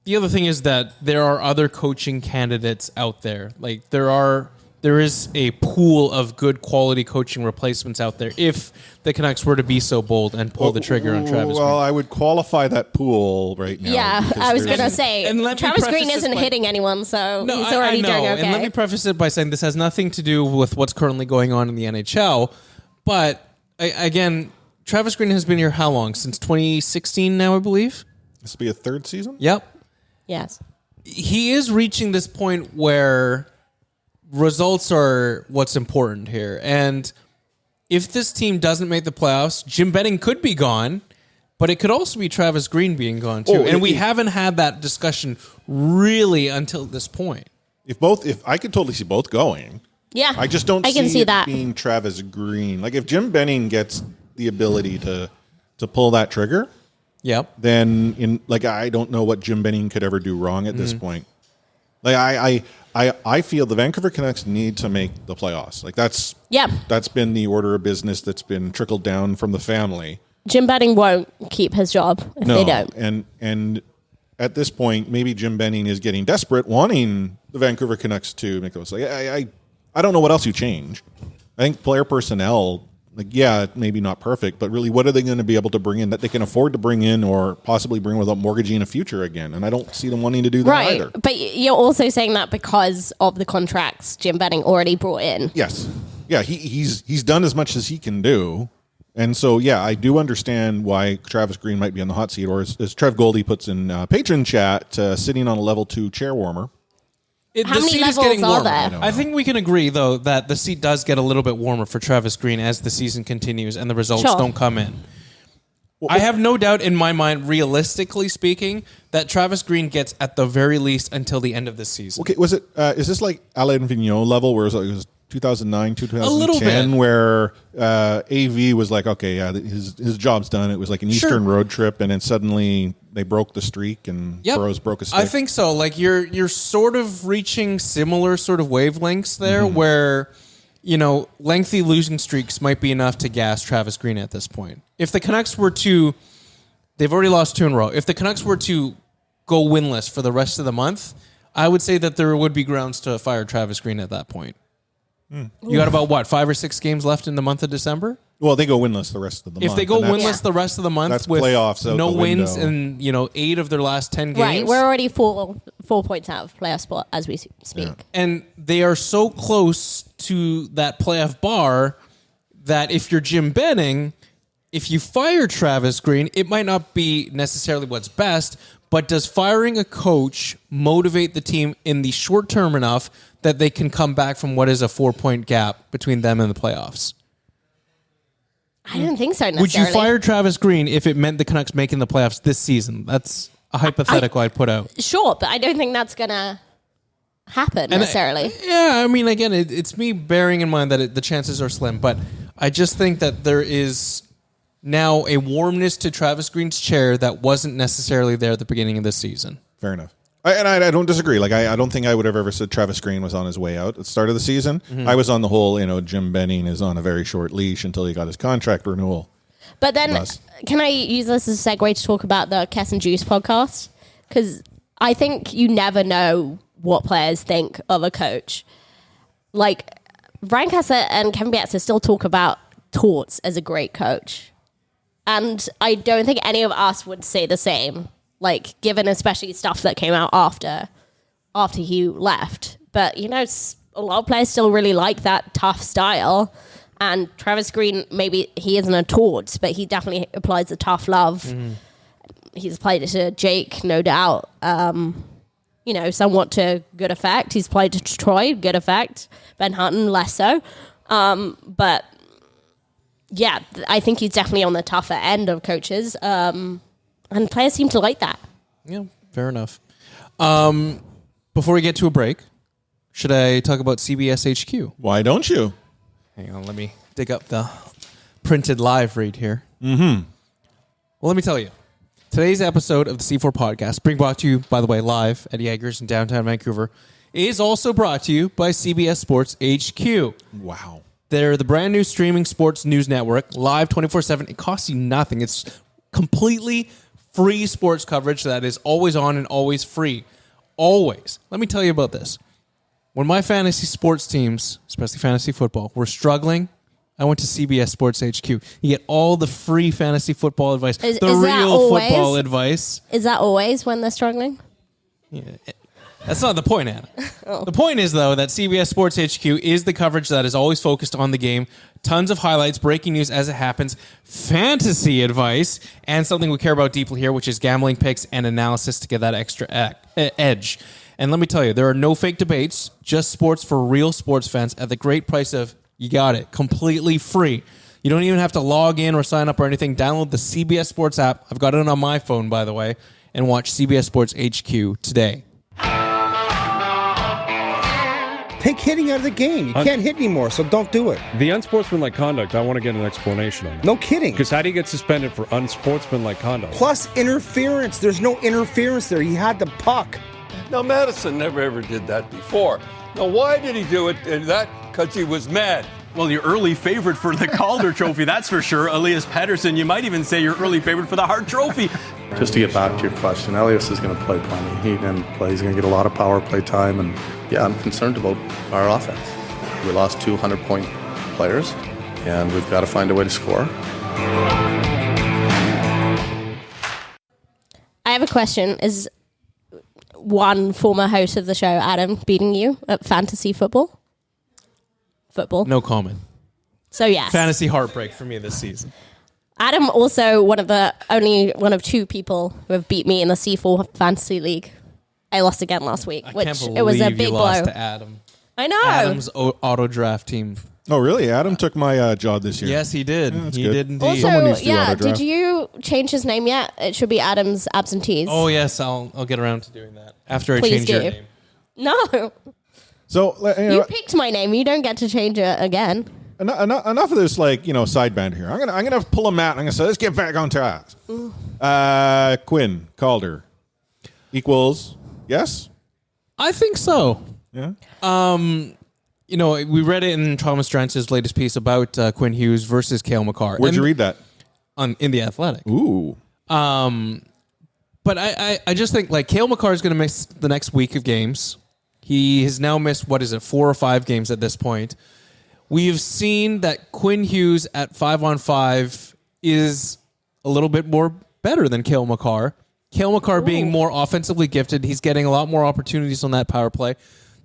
the other thing is that there are other coaching candidates out there. Like there is a pool of good quality coaching replacements out there if the Canucks were to be so bold and pull the trigger on Travis Well, Green. I would qualify that pool right now. Yeah, because I was there's- going to say, And let me Travis preface Green this isn't by- hitting anyone, so No, he's already I know. doing okay. And let me preface it by saying this has nothing to do with what's currently going on in the NHL. But again, Travis Green has been here how long? Since 2016 now, I believe? This will be a third season? Yep. Yes. He is reaching this point where results are what's important here. And if this team doesn't make the playoffs, Jim Benning could be gone, but it could also be Travis Green being gone too. And we haven't had that discussion really until this point. If I could totally see both going. Yeah. I just don't I can see it that. being Travis Green. Like if Jim Benning gets the ability to pull that trigger, Yep. then I don't know what Jim Benning could ever do wrong at this point. Like I feel the Vancouver Canucks need to make the playoffs. Like that's been the order of business that's been trickled down from the family. Jim Benning won't keep his job if they don't. And at this point, maybe Jim Benning is getting desperate, wanting the Vancouver Canucks to make those. Like I don't know what else you change. I think player personnel. Like, yeah, maybe not perfect, but really, what are they going to be able to bring in that they can afford to bring in or possibly bring without mortgaging a future again? And I don't see them wanting to do that either. But you're also saying that because of the contracts Jim Benning already brought in. Yes. Yeah, he's done as much as he can do. And so, yeah, I do understand why Travis Green might be on the hot seat, or as Trev Goldie puts in patron chat, sitting on a level 2 chair warmer. How many levels are there? I think we can agree, though, that the seat does get a little bit warmer for Travis Green as the season continues and the results don't come in. I have no doubt in my mind, realistically speaking, that Travis Green gets at the very least until the end of the season. Okay, was it? Is this like Alain Vigneault level, where it was 2009, 2010, a little bit. where AV was like, okay, yeah, his job's done. It was like an Eastern road trip, and then suddenly they broke the streak, and Burrows broke a stick. I think so. Like you're sort of reaching similar sort of wavelengths there, where lengthy losing streaks might be enough to gas Travis Green at this point. If the Canucks were to, they've already lost 2 in a row. If the Canucks were to go winless for the rest of the month, I would say that there would be grounds to fire Travis Green at that point. You got about 5 or 6 games left in the month of December? Well, they go winless the rest of the month. If they go winless the rest of the month that's with playoffs out no the wins window. in 8 of their last 10 games. Right, we're already 4 points out of playoff spot as we speak. And they are so close to that playoff bar that if you're Jim Benning, if you fire Travis Green, it might not be necessarily what's best, but does firing a coach motivate the team in the short term enough that they can come back from what is a 4-point gap between them and the playoffs? I don't think so necessarily. Would you fire Travis Green if it meant the Canucks making the playoffs this season? That's a hypothetical I'd put out. Sure, but I don't think that's going to happen necessarily. I mean, again, it's me bearing in mind that the chances are slim, but I just think that there is now a warmness to Travis Green's chair that wasn't necessarily there at the beginning of this season. Fair enough. I don't disagree. Like I don't think I would have ever said Travis Green was on his way out at the start of the season. Mm-hmm. I was on the whole, Jim Benning is on a very short leash until he got his contract renewal. But then, can I use this as a segue to talk about the Kess and Juice podcast? Because I think you never know what players think of a coach. Like, Brian Kessler and Kevin Bieksa still talk about Torts as a great coach. And I don't think any of us would say the same, like, given especially stuff that came out after he left. But, a lot of players still really like that tough style. And Travis Green, maybe he isn't a Torts, but he definitely applies the tough love. Mm-hmm. He's applied it to Jake, no doubt. Somewhat to good effect. He's played to Troy, good effect. Ben Hutton, less so. But yeah, I think he's definitely on the tougher end of coaches. And players seem to like that. Yeah, fair enough. Before we get to a break, should I talk about CBS HQ? Why don't you? Hang on, let me dig up the printed live read here. Mm-hmm. Well, let me tell you. Today's episode of the C4 podcast, being brought to you, by the way, live at Yaggers in downtown Vancouver, is also brought to you by CBS Sports HQ. Wow. They're the brand new streaming sports news network, live 24/7. It costs you nothing. It's completely free sports coverage that is always on and always free. Always. Let me tell you about this. When my fantasy sports teams, especially fantasy football, were struggling, I went to CBS Sports HQ. You get all the free fantasy football advice, the real football advice. Is that always when they're struggling? Yeah, that's not the point, Anna. The point is, though, that CBS Sports HQ is the coverage that is always focused on the game. Tons of highlights, breaking news as it happens, fantasy advice, and something we care about deeply here, which is gambling picks and analysis to get that extra edge. And let me tell you, there are no fake debates, just sports for real sports fans at the great price of, you got it, completely free. You don't even have to log in or sign up or anything. Download the CBS Sports app. I've got it on my phone, by the way, and watch CBS Sports HQ today. Take hitting out of the game. You can't hit anymore, so don't do it. The unsportsmanlike conduct, I want to get an explanation on that. No kidding. Because how do you get suspended for unsportsmanlike conduct? Plus interference. There's no interference there. He had the puck. Now, Madison never ever did that before. Now, why did he do it? Because he was mad. Well, your early favorite for the Calder Trophy, that's for sure. Elias Pettersson, you might even say your early favorite for the Hart Trophy. Just to get back to your question, Elias is going to play plenty. He didn't play. He's going to get a lot of power play time. And, yeah, I'm concerned about our offense. We lost 200-point players, and we've got to find a way to score. I have a question. Is one former host of the show, Adam, beating you at fantasy football? No comment. So, yes. Fantasy heartbreak for me this season. Adam also only one of two people who have beat me in the C4 Fantasy League. I lost again last week, which it was a big blow. Lost to Adam. I know. Adam's auto draft team. Oh, really? Adam took my job this year. Yes, he did. Yeah, he did indeed. Also, did you change his name yet? It should be Adam's Absentees. Oh, yes. I'll get around to doing that after I change your name. No. So you picked my name. You don't get to change it again. Enough of this, side band here. I'm gonna pull a mat. And I'm gonna say, let's get back on task. Quinn Calder equals yes. I think so. Yeah. We read it in Thomas Strantz's latest piece about Quinn Hughes versus Cale Makar. Where'd you read that? In The Athletic. Ooh. But I just think Cale Makar is going to miss the next week of games. He has now missed, 4 or 5 games at this point. We've seen that Quinn Hughes at 5-on-5 is a little bit more better than Cale Makar. Cale Makar being more offensively gifted, he's getting a lot more opportunities on that power play.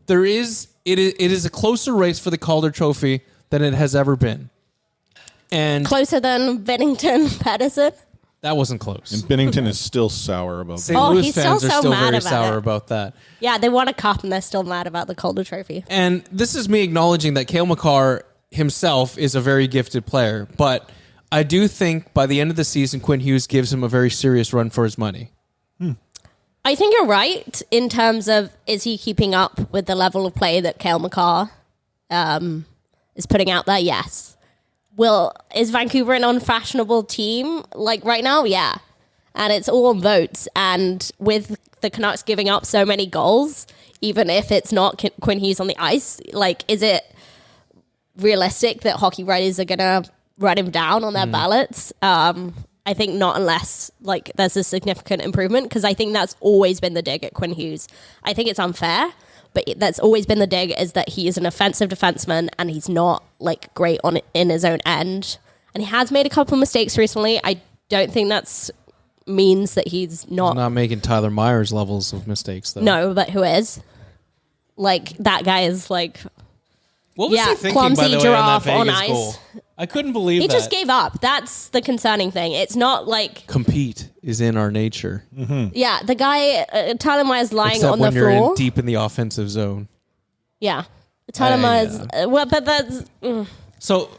It is a closer race for the Calder Trophy than it has ever been. And closer than Bennington Patterson? That wasn't close. And Bennington is still sour about that. St. Louis fans are still very sour about that. Yeah, they won a cup and they're still mad about the Calder Trophy. And this is me acknowledging that Cale Makar himself is a very gifted player. But I do think by the end of the season, Quinn Hughes gives him a very serious run for his money. I think you're right in terms of, is he keeping up with the level of play that Cale Makar is putting out there? Yes. Is Vancouver an unfashionable team like right now? Yeah. And it's all on votes. And with the Canucks giving up so many goals, even if it's not Quinn Hughes on the ice, like, is it realistic that hockey writers are going to write him down on their ballots? I think not, unless like there's a significant improvement, because I think that's always been the dig at Quinn Hughes. I think it's unfair, but that's always been the dig, is that he is an offensive defenseman and he's not like great in his own end. And he has made a couple of mistakes recently. I don't think that's means that he's not making Tyler Myers levels of mistakes though. No, but who is? Like, that guy is like, what was he thinking, clumsy by the way, giraffe on on that Vegas ice. goal? I couldn't believe He that. just gave up. That's the concerning thing. It's not like Compete is in our nature. yeah, the guy Tyler Myers lying Except on the when you're floor. deep in the offensive zone. Yeah, Tyler Myers. Well, but that's So,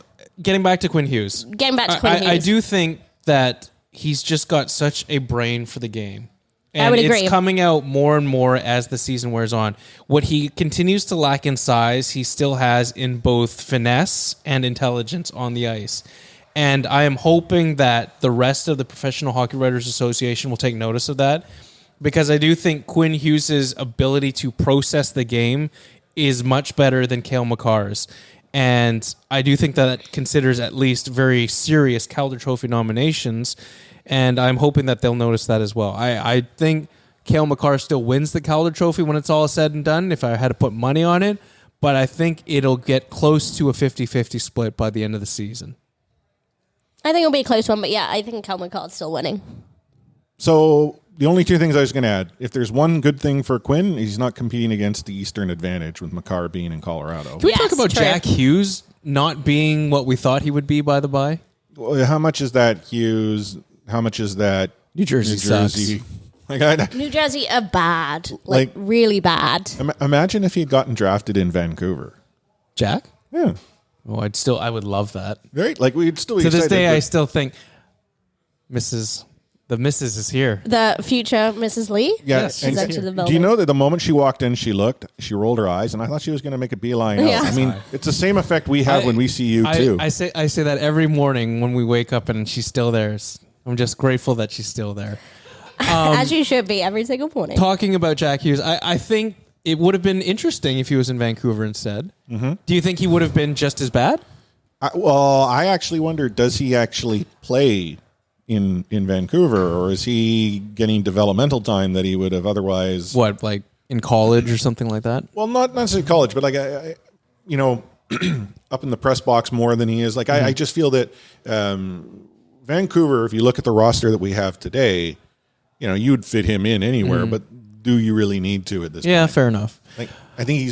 getting back to Quinn Hughes. I do think that he's just got such a brain for the game. And I would agree. It's coming out more and more as the season wears on. What he continues to lack in size, he still has in both finesse and intelligence on the ice. And I am hoping that the rest of the Professional Hockey Writers Association will take notice of that, because I do think Quinn Hughes' ability to process the game is much better than Cale Makar's. And I do think that considers at least very serious Calder Trophy nominations. And I'm hoping that they'll notice that as well. I think Cale Makar still wins the Calder Trophy when it's all said and done, if I had to put money on it. But I think it'll get close to a 50-50 split by the end of the season. I think it'll be a close one, but yeah, I think Cale Makar's still winning. So the only two things I was going to add, if there's one good thing for Quinn, he's not competing against the Eastern Advantage with Makar being in Colorado. Can we talk about Jack Hughes not being what we thought he would be, by the by? Well, how much is that Hughes? How much is that New Jersey? Sucks. Like, New Jersey are bad, like really bad. Imagine if he'd gotten drafted in Vancouver. Jack? Yeah. Oh, I would love that. Right? Like, we'd still be to this excited, day, but I still think the Mrs. is here. The future Mrs. Lee? Yeah. Yes, she's entered the building. Do you know that the moment she walked in, she rolled her eyes, and I thought she was going to make a beeline out. Yeah. I mean, it's the same effect we have when we see you, too. I say that every morning when we wake up and she's still there. I'm just grateful that she's still there. As you should be every single morning. Talking about Jack Hughes, I think it would have been interesting if he was in Vancouver instead. Mm-hmm. Do you think he would have been just as bad? I actually wonder, does he actually play in Vancouver, or is he getting developmental time that he would have otherwise... What, like in college or something like that? Well, not necessarily college, but like, up in the press box more than he is. Like, I just feel that Vancouver, if you look at the roster that we have today, you'd fit him in anywhere, but do you really need to at this point? Yeah, fair enough. Like, I think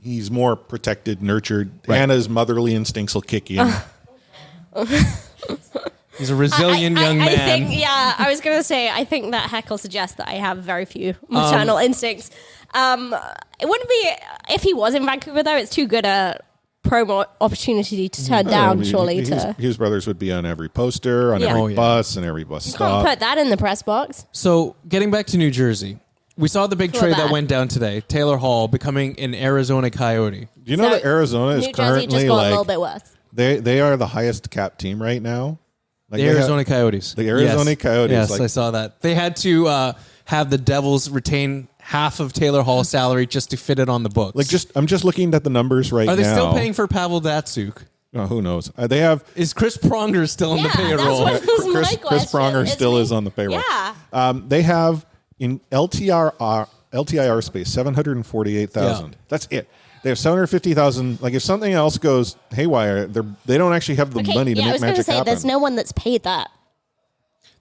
he's more protected, nurtured. Right. Anna's motherly instincts will kick in. He's a resilient young man. I was going to say, I think that heckle suggests that I have very few maternal instincts. It wouldn't be, if he was in Vancouver though, it's too good a promo opportunity to turn down, surely. His brothers would be on every poster, on every bus, and every bus stop. Can't put that in the press box. So, getting back to New Jersey, we saw the big trade that went down today. Taylor Hall becoming an Arizona Coyote. Do you know that Arizona is New Jersey currently just got a little bit worse. They are the highest cap team right now. Like the Arizona Coyotes. The Arizona Coyotes. Yes, I saw that. They had to have the Devils retain half of Taylor Hall's salary just to fit it on the books. I'm just looking at the numbers right now. Are they still paying for Pavel Datsuk? Oh, who knows? They have. Is Chris Pronger still on the payroll? Chris Pronger still is on the payroll. Yeah. They have in LTIR space 748,000. Yeah. That's it. They have 750,000. Like, if something else goes haywire, they don't actually have the money to make magic happen. I was going to say, there's no one that's paid that.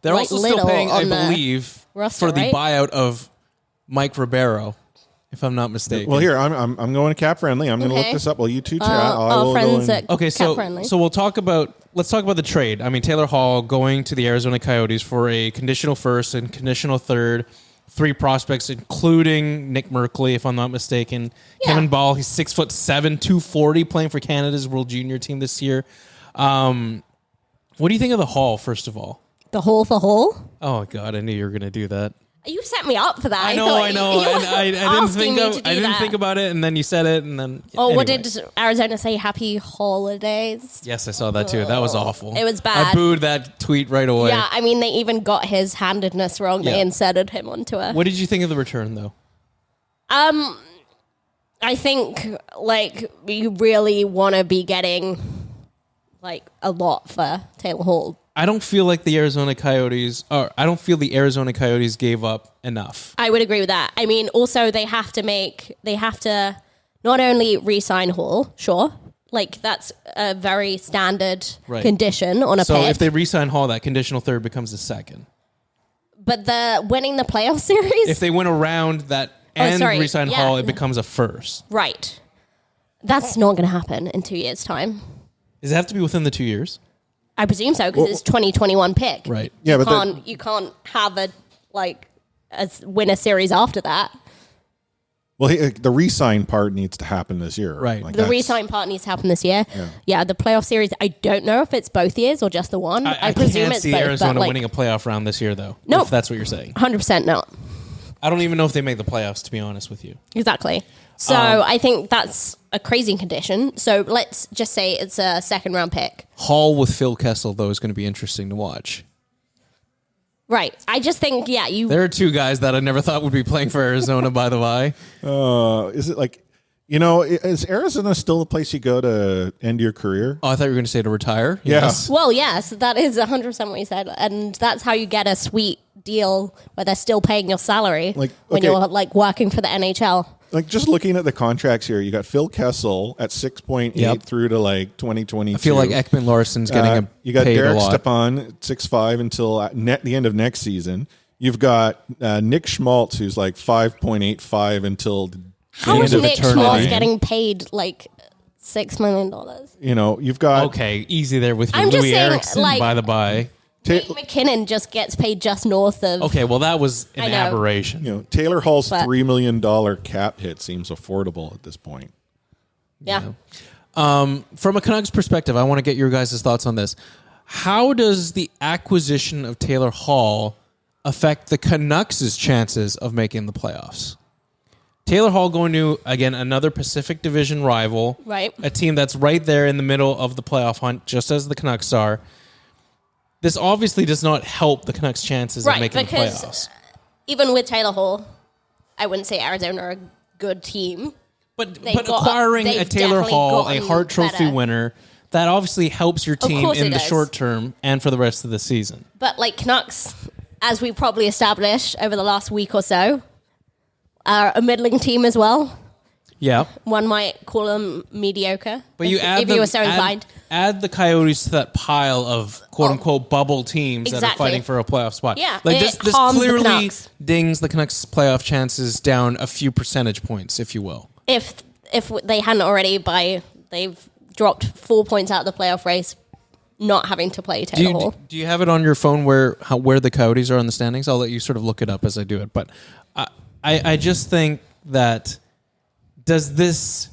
They're also still paying, I believe, for the buyout of Mike Ribeiro, if I'm not mistaken. Well, here I'm going to Cap Friendly. I'm going to look this up while you two chat. So we'll talk about. Let's talk about the trade. I mean, Taylor Hall going to the Arizona Coyotes for a conditional first and conditional third. 3 prospects, including Nick Merkley, if I'm not mistaken. Yeah. Kevin Ball, he's 6'7", 240, playing for Canada's World Junior team this year. What do you think of the Hall, first of all? The Hall? Oh, God, I knew you were going to do that. You set me up for that. I know. And I didn't think about it, and then you said it, and then. Oh, what did Arizona say? Happy holidays. Yes, I saw that too. That was awful. It was bad. I booed that tweet right away. Yeah, I mean, they even got his handedness wrong. They inserted him onto it. What did you think of the return, though? I think you really want to be getting a lot for Taylor Hall. I don't feel like the Arizona Coyotes gave up enough. I would agree with that. I mean, also they have to not only re-sign Hall, sure, that's a very standard condition on a pick. So if they re-sign Hall, that conditional third becomes a second. But winning the playoff series, if they win around that re-sign Hall, it becomes a first. Right. That's not going to happen in 2 years' time. Does it have to be within the 2 years? I presume so, because it's 2021 pick. Right. Yeah, you can't have win a series after that. Well, the re-sign part needs to happen this year. Right. The re-sign part needs to happen this year. Yeah, the playoff series, I don't know if it's both years or just the one. I presume can't it's see both. Arizona winning a playoff round this year, though. No. If that's what you're saying. 100% not. I don't even know if they make the playoffs, to be honest with you. Exactly. So I think that's a crazy condition. So let's just say it's a second round pick. Hall with Phil Kessel, though, is going to be interesting to watch. Right. I just think, There are two guys that I never thought would be playing for Arizona, by the way. Is it is Arizona still the place you go to end your career? Oh, I thought you were going to say to retire. Yeah. Yes. Well, yes, that is 100% what you said. And that's how you get a sweet deal where they're still paying your salary when you're working for the NHL. Just looking at the contracts here, you got Phil Kessel at 6.8 through to 2022. I feel like Ekman Larsson's getting you got paid Derek a lot. Stepan at 6.5 until the end of next season. You've got Nick Schmaltz, who's 5.85 until the How is end of Nick eternity. Schmaltz getting paid $6 million? You've got okay, easy there with you, I'm just Louis saying, Erickson. By the by, Nate McKinnon just gets paid just north of. okay, well that was an aberration. Taylor Hall's $3 million cap hit seems affordable at this point. Yeah. From a Canucks perspective, I want to get your guys' thoughts on this. How does the acquisition of Taylor Hall affect the Canucks' chances of making the playoffs? Taylor Hall going to, again, another Pacific Division rival. Right. A team that's right there in the middle of the playoff hunt, just as the Canucks are. This obviously does not help the Canucks' chances of making the playoffs. Even with Taylor Hall, I wouldn't say Arizona are a good team. But acquiring a Taylor Hall, a Hart Trophy winner, that obviously helps your team in the short term and for the rest of the season. But Canucks, as we probably established over the last week or so, are a middling team as well. Yeah. One might call them mediocre. But you if you were so inclined. Add the Coyotes to that pile of quote-unquote bubble teams that are fighting for a playoff spot. Yeah, this clearly dings the Canucks' playoff chances down a few percentage points, if you will. If they hadn't already they've dropped 4 points out of the playoff race, not having to play Taylor Hall. Do you have it on your phone where the Coyotes are in the standings? I'll let you sort of look it up as I do it. But I just think that does this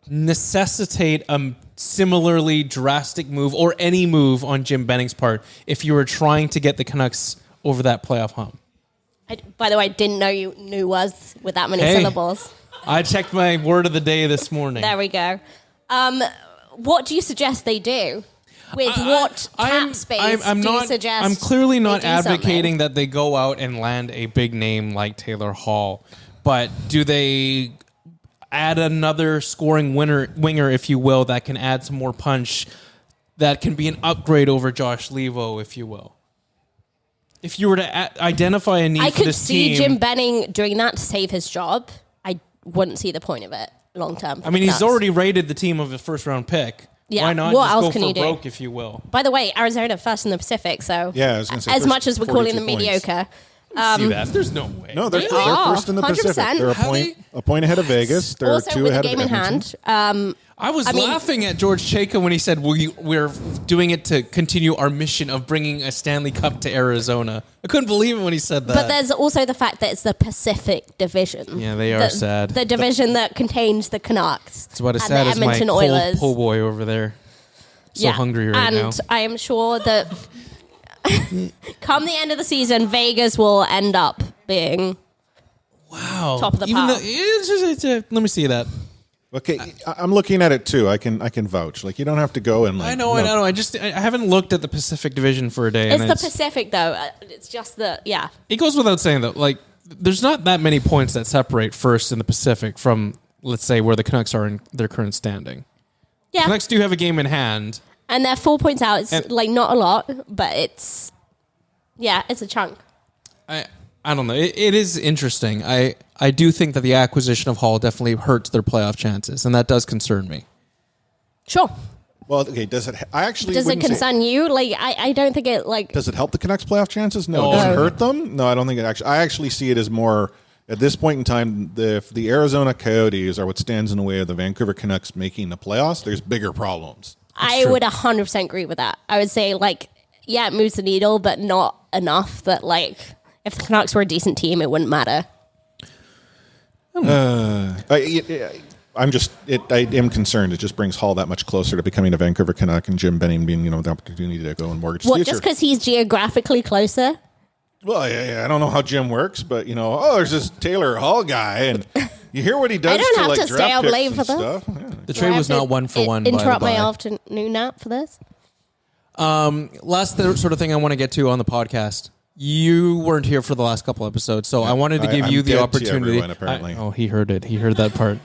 necessitate a similarly drastic move or any move on Jim Benning's part if you were trying to get the Canucks over that playoff hump? By the way, I didn't know you knew was with that many syllables. I checked my word of the day this morning. There we go. What do you suggest they do? With what cap space do you suggest? I'm clearly not something? advocating that they go out and land a big name like Taylor Hall, but do they add another scoring winger, if you will, that can add some more punch, that can be an upgrade over Josh Levo, if you will? If you were to identify a need for this team... I could see Jim Benning doing that to save his job. I wouldn't see the point of it long term. I mean, he's already rated the team of a first-round pick. Yeah. Why not what just else go can for you do? broke, if you will? By the way, Arizona first in the Pacific, so yeah, I was gonna say as much as we're calling them points. mediocre... see that? There's no way. No, they're first in the 100%. Pacific. They're a point ahead of Vegas. They're also two with ahead a game of in Edmonton. hand. I was laughing at George Chayka when he said we're doing it to continue our mission of bringing a Stanley Cup to Arizona. I couldn't believe it when he said that. But there's also the fact that it's the Pacific Division. Yeah, they are sad. The division that contains the Canucks. It's about as sad as my cold po' boy over there. So hungry right now. And I am sure that come the end of the season, Vegas will end up being top of the pile. Let me see that. Okay, I'm looking at it too. I can vouch. Like, you don't have to go and like. I know. I haven't looked at the Pacific Division for a day. It's the Pacific though. It's just It goes without saying though. Like, there's not that many points that separate first in the Pacific from, let's say, where the Canucks are in their current standing. Yeah, Canucks do have a game in hand, and they're 4 points out. It's like not a lot, but it's a chunk. I don't know. It is interesting. I do think that the acquisition of Hall definitely hurts their playoff chances, and that does concern me. Sure. Well, okay. Does it? Does it concern you? Like, I don't think it like. Does it help the Canucks' playoff chances? No. Does it hurt them? No, I don't think it actually. I actually see it as more at this point in time. The Arizona Coyotes are what stands in the way of the Vancouver Canucks making the playoffs. There's bigger problems. I would 100% agree with that. I would say like, yeah, it moves the needle, but not enough that like. If the Canucks were a decent team, it wouldn't matter. I am concerned. It just brings Hall that much closer to becoming a Vancouver Canuck, and Jim Benning being, the opportunity to go and mortgage the future. Just because he's geographically closer? Well, I don't know how Jim works, but there's this Taylor Hall guy, and you hear what he does. I don't to, have like, to stay up late for this. Yeah. The trade was not 1 for 1. Interrupt my afternoon nap for this. Last sort of thing I want to get to on the podcast. You weren't here for the last couple episodes, so I wanted to give you the opportunity. Apparently. He heard it. He heard that part.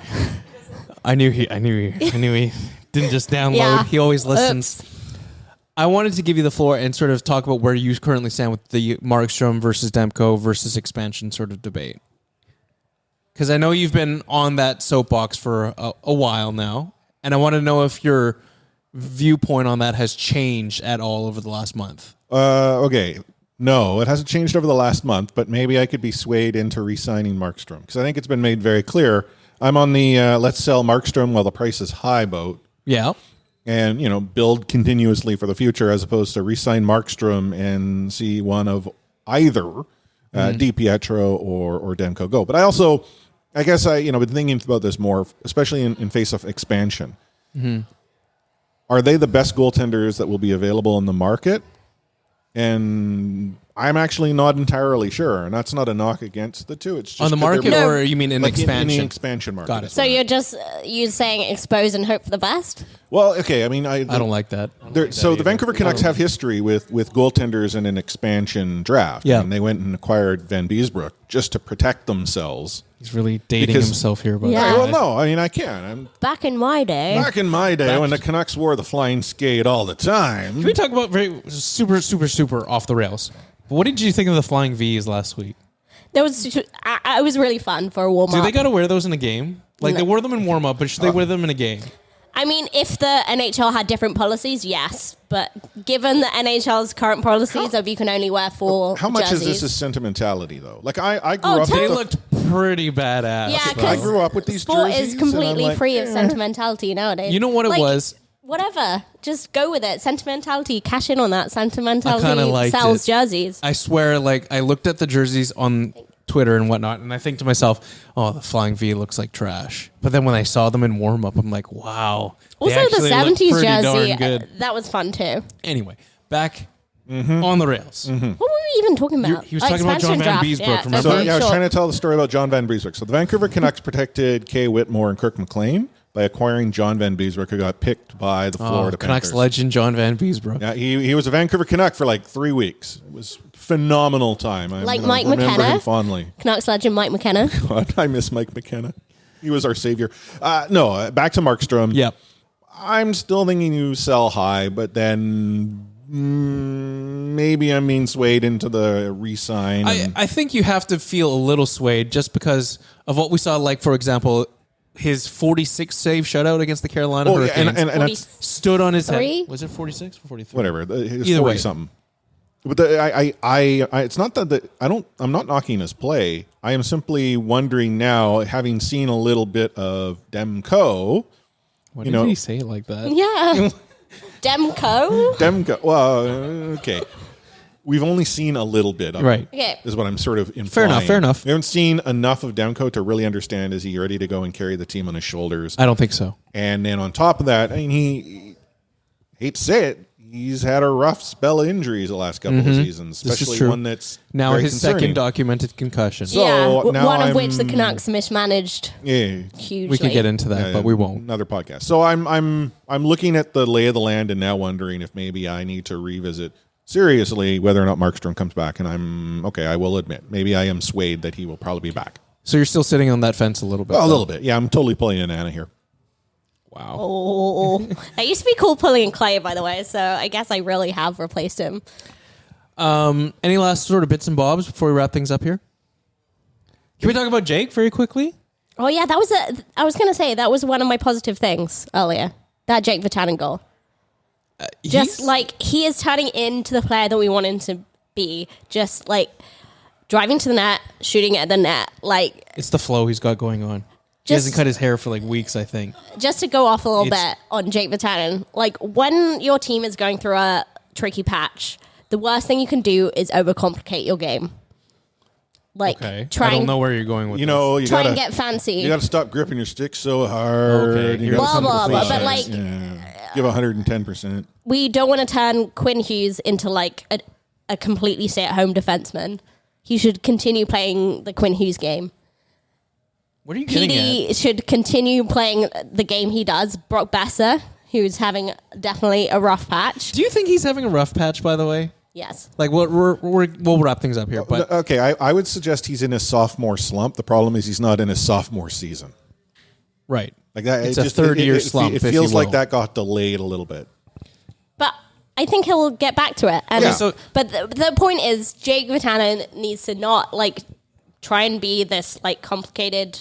I knew he didn't just download. Yeah. He always listens. Oops. I wanted to give you the floor and sort of talk about where you currently stand with the Markstrom versus Demko versus expansion sort of debate. Because I know you've been on that soapbox for a while now, and I want to know if your viewpoint on that has changed at all over the last month. Okay. No, it hasn't changed over the last month, but maybe I could be swayed into re-signing Markstrom, because I think it's been made very clear. I'm on the let's sell Markstrom while the price is high boat. Yeah. And, build continuously for the future, as opposed to re-sign Markstrom and see one of either DiPietro or Demko go. But I also, I guess been thinking about this more, especially in face of expansion. Mm-hmm. Are they the best goaltenders that will be available in the market? And I'm actually not entirely sure, and that's not a knock against the two. It's just on the market, or you mean in expansion? In the expansion market. Got it. So you're just you're saying expose and hope for the best? Well, okay. I mean, I don't like that. The Vancouver Canucks have history with goaltenders in an expansion draft. Yeah, and they went and acquired Van Beesbroek just to protect themselves. He's really dating himself here, but well, no, I mean I can. Back in my day, when the Canucks wore the flying skate all the time. Can we talk about very super off the rails? What did you think of the flying V's last week? It was really fun for a warm up. Do they got to wear those in a game? Like they wore them in warm up, but should they wear them in a game? I mean, if the NHL had different policies, yes. But given the NHL's current policies of you can only wear 4 How much jerseys, is this a sentimentality, though? Like, I grew up... They looked pretty badass. Yeah, because I grew up with these sport jerseys. Is completely free of sentimentality nowadays. You know what it was? Whatever. Just go with it. Sentimentality. Cash in on that. Sentimentality I sells jerseys. I swear, I looked at the jerseys on Twitter and whatnot, and I think to myself, oh, the flying V looks like trash. But then when I saw them in warm-up, I'm like, wow. Also, the 70s jersey, that was fun too. Anyway, back on the rails. Mm-hmm. What were we even talking about? He was talking about John Van Beesbroek, remember? So, I was trying to tell the story about John Van Beesbroek. So the Vancouver Canucks protected Kay Whitmore and Kirk McLean by acquiring John Van Beesbroek, who got picked by the Florida Canucks Panthers. legend John Van Beesbroek. Yeah, he was a Vancouver Canuck for like 3 weeks. It was phenomenal time. Like Mike remember McKenna? Him fondly. Canucks legend Mike McKenna. God, I miss Mike McKenna. He was our savior. No, back to Markstrom. Yep. I'm still thinking you sell high, but then maybe I'm being swayed into the re-sign. I think you have to feel a little swayed just because of what we saw, like, for example, his 46 save shutout against the Carolina Hurricanes. And stood on his head. Was it 46 or 43? Whatever. It's Either 40 way. something. But it's not that I'm not knocking his play. I am simply wondering now, having seen a little bit of Demko. Why did he say it like that? Yeah. Demko? Well, okay. We've only seen a little bit of it, okay. Is what I'm sort of implying. Fair enough. We haven't seen enough of Demko to really understand, is he ready to go and carry the team on his shoulders? I don't think so. And then on top of that, I mean, he hate to say it, he's had a rough spell of injuries the last couple of seasons, especially one that's now very his concerning. second documented concussion. So now one of which the Canucks mismanaged. Yeah, hugely. We can get into that, but we won't. Another podcast. So I'm looking at the lay of the land and now wondering if maybe I need to revisit seriously whether or not Markstrom comes back. And I will admit, maybe I am swayed that he will probably be back. So you're still sitting on that fence a little bit. A little bit. Yeah, I'm totally pulling an Anna here. Wow. Oh, that used to be cool pulling Clay, by the way. So I guess I really have replaced him. Any last sort of bits and bobs before we wrap things up here? Can we talk about Jake very quickly? Oh yeah, I was going to say that was one of my positive things earlier. That Jake Vatanen goal. Just like he is turning into the player that we want him to be. Just like driving to the net, shooting at the net. Like it's the flow he's got going on. He hasn't cut his hair for like weeks, I think. Just to go off a little bit on Jake Vatanen, like when your team is going through a tricky patch, the worst thing you can do is overcomplicate your game. Like, I don't know where you're going with this. Try and get fancy. You got to stop gripping your stick so hard. Okay, blah, blah, blah. But like, give 110%. We don't want to turn Quinn Hughes into like a completely stay-at-home defenseman. He should continue playing the Quinn Hughes game. What are you getting PD should continue playing the game he does. Brock Besser, who's having definitely a rough patch. Do you think he's having a rough patch, by the way? Yes. Like, we'll wrap things up here. But okay, I would suggest he's in his sophomore slump. The problem is he's not in his sophomore season. Right. Like that, it's a third-year slump. It feels like that got delayed a little bit. But I think he'll get back to it. And but the point is, Jake Vatanen needs to not like try and be this like complicated,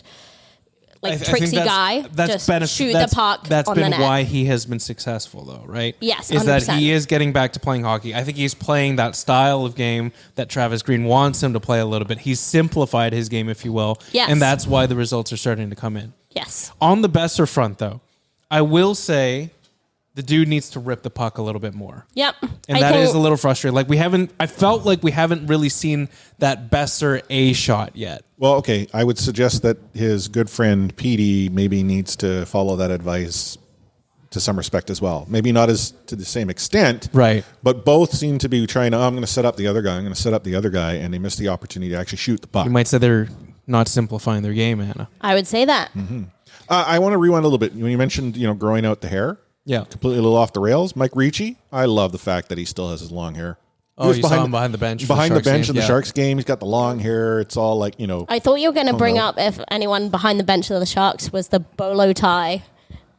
like tricksy guy. Just shoot the puck. That's on the been net. why he has been successful, though, right? Yes, is 100%. that he is getting back to playing hockey. I think he's playing that style of game that Travis Green wants him to play a little bit. He's simplified his game, if you will, and that's why the results are starting to come in. Yes. On the Besser front, though, I will say the dude needs to rip the puck a little bit more. Yep. And that is a little frustrating. Like I felt like we haven't really seen that Besser A shot yet. Well, okay, I would suggest that his good friend Petey maybe needs to follow that advice to some respect as well. Maybe not as to the same extent, right? But both seem to be trying to. I'm going to set up the other guy. I'm going to set up the other guy, and they missed the opportunity to actually shoot the puck. You might say they're not simplifying their game, Anna. I would say that. Mm-hmm. I want to rewind a little bit. When you mentioned, growing out the hair, completely a little off the rails. Mike Ricci, I love the fact that he still has his long hair. Oh, you saw him behind the bench. Behind the bench in the Sharks game, he's got the long hair. It's all like, I thought you were going to bring up if anyone behind the bench of the Sharks was the bolo tie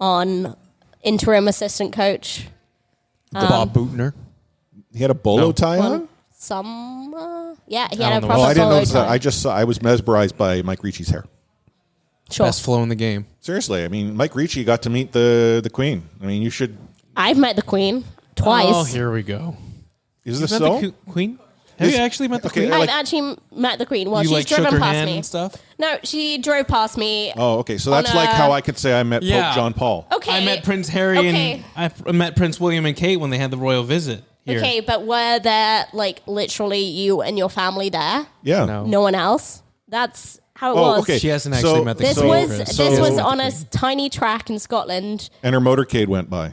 on interim assistant coach. Bob Boutner. He had a bolo tie on? He had a proper I didn't bolo notice tie. that. I was mesmerized by Mike Ricci's hair. Sure. Best flow in the game. Seriously, I mean, Mike Ricci got to meet the Queen. I mean, you should. I've met the Queen twice. Oh, here we go. Is this met so? the Queen? Have you actually met the Queen? I've actually met the Queen. Well, you she's driven shook her past hand me. And stuff? No, she drove past me. Oh, okay. So that's like how I could say I met Pope John Paul. Okay. I met Prince Harry and I met Prince William and Kate when they had the royal visit here. Okay, but were there like literally you and your family there? Yeah. No one else? That's how it was. Okay. She hasn't actually met the This Queen. was this was on a tiny track in Scotland. And her motorcade went by.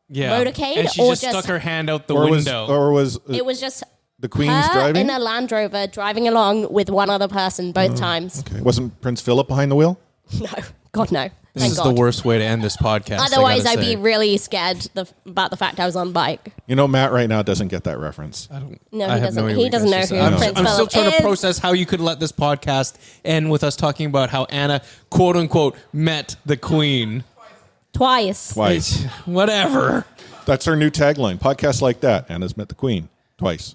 Yeah. Motorcade, and she or just stuck her hand out the or window. It was just the Queen's her driving in a Land Rover driving along with one other person both times. Okay. Wasn't Prince Philip behind the wheel? No, God no. This Thank is God. the worst way to end this podcast. Otherwise, I'd be really scared about the fact I was on a bike. Matt right now doesn't get that reference. No, he doesn't. He doesn't know who Prince Philip is. I'm still trying to process how you could let this podcast end with us talking about how Anna, quote unquote, met the Queen. Twice. Whatever. That's our new tagline. Podcasts like that. Anna's met the Queen twice.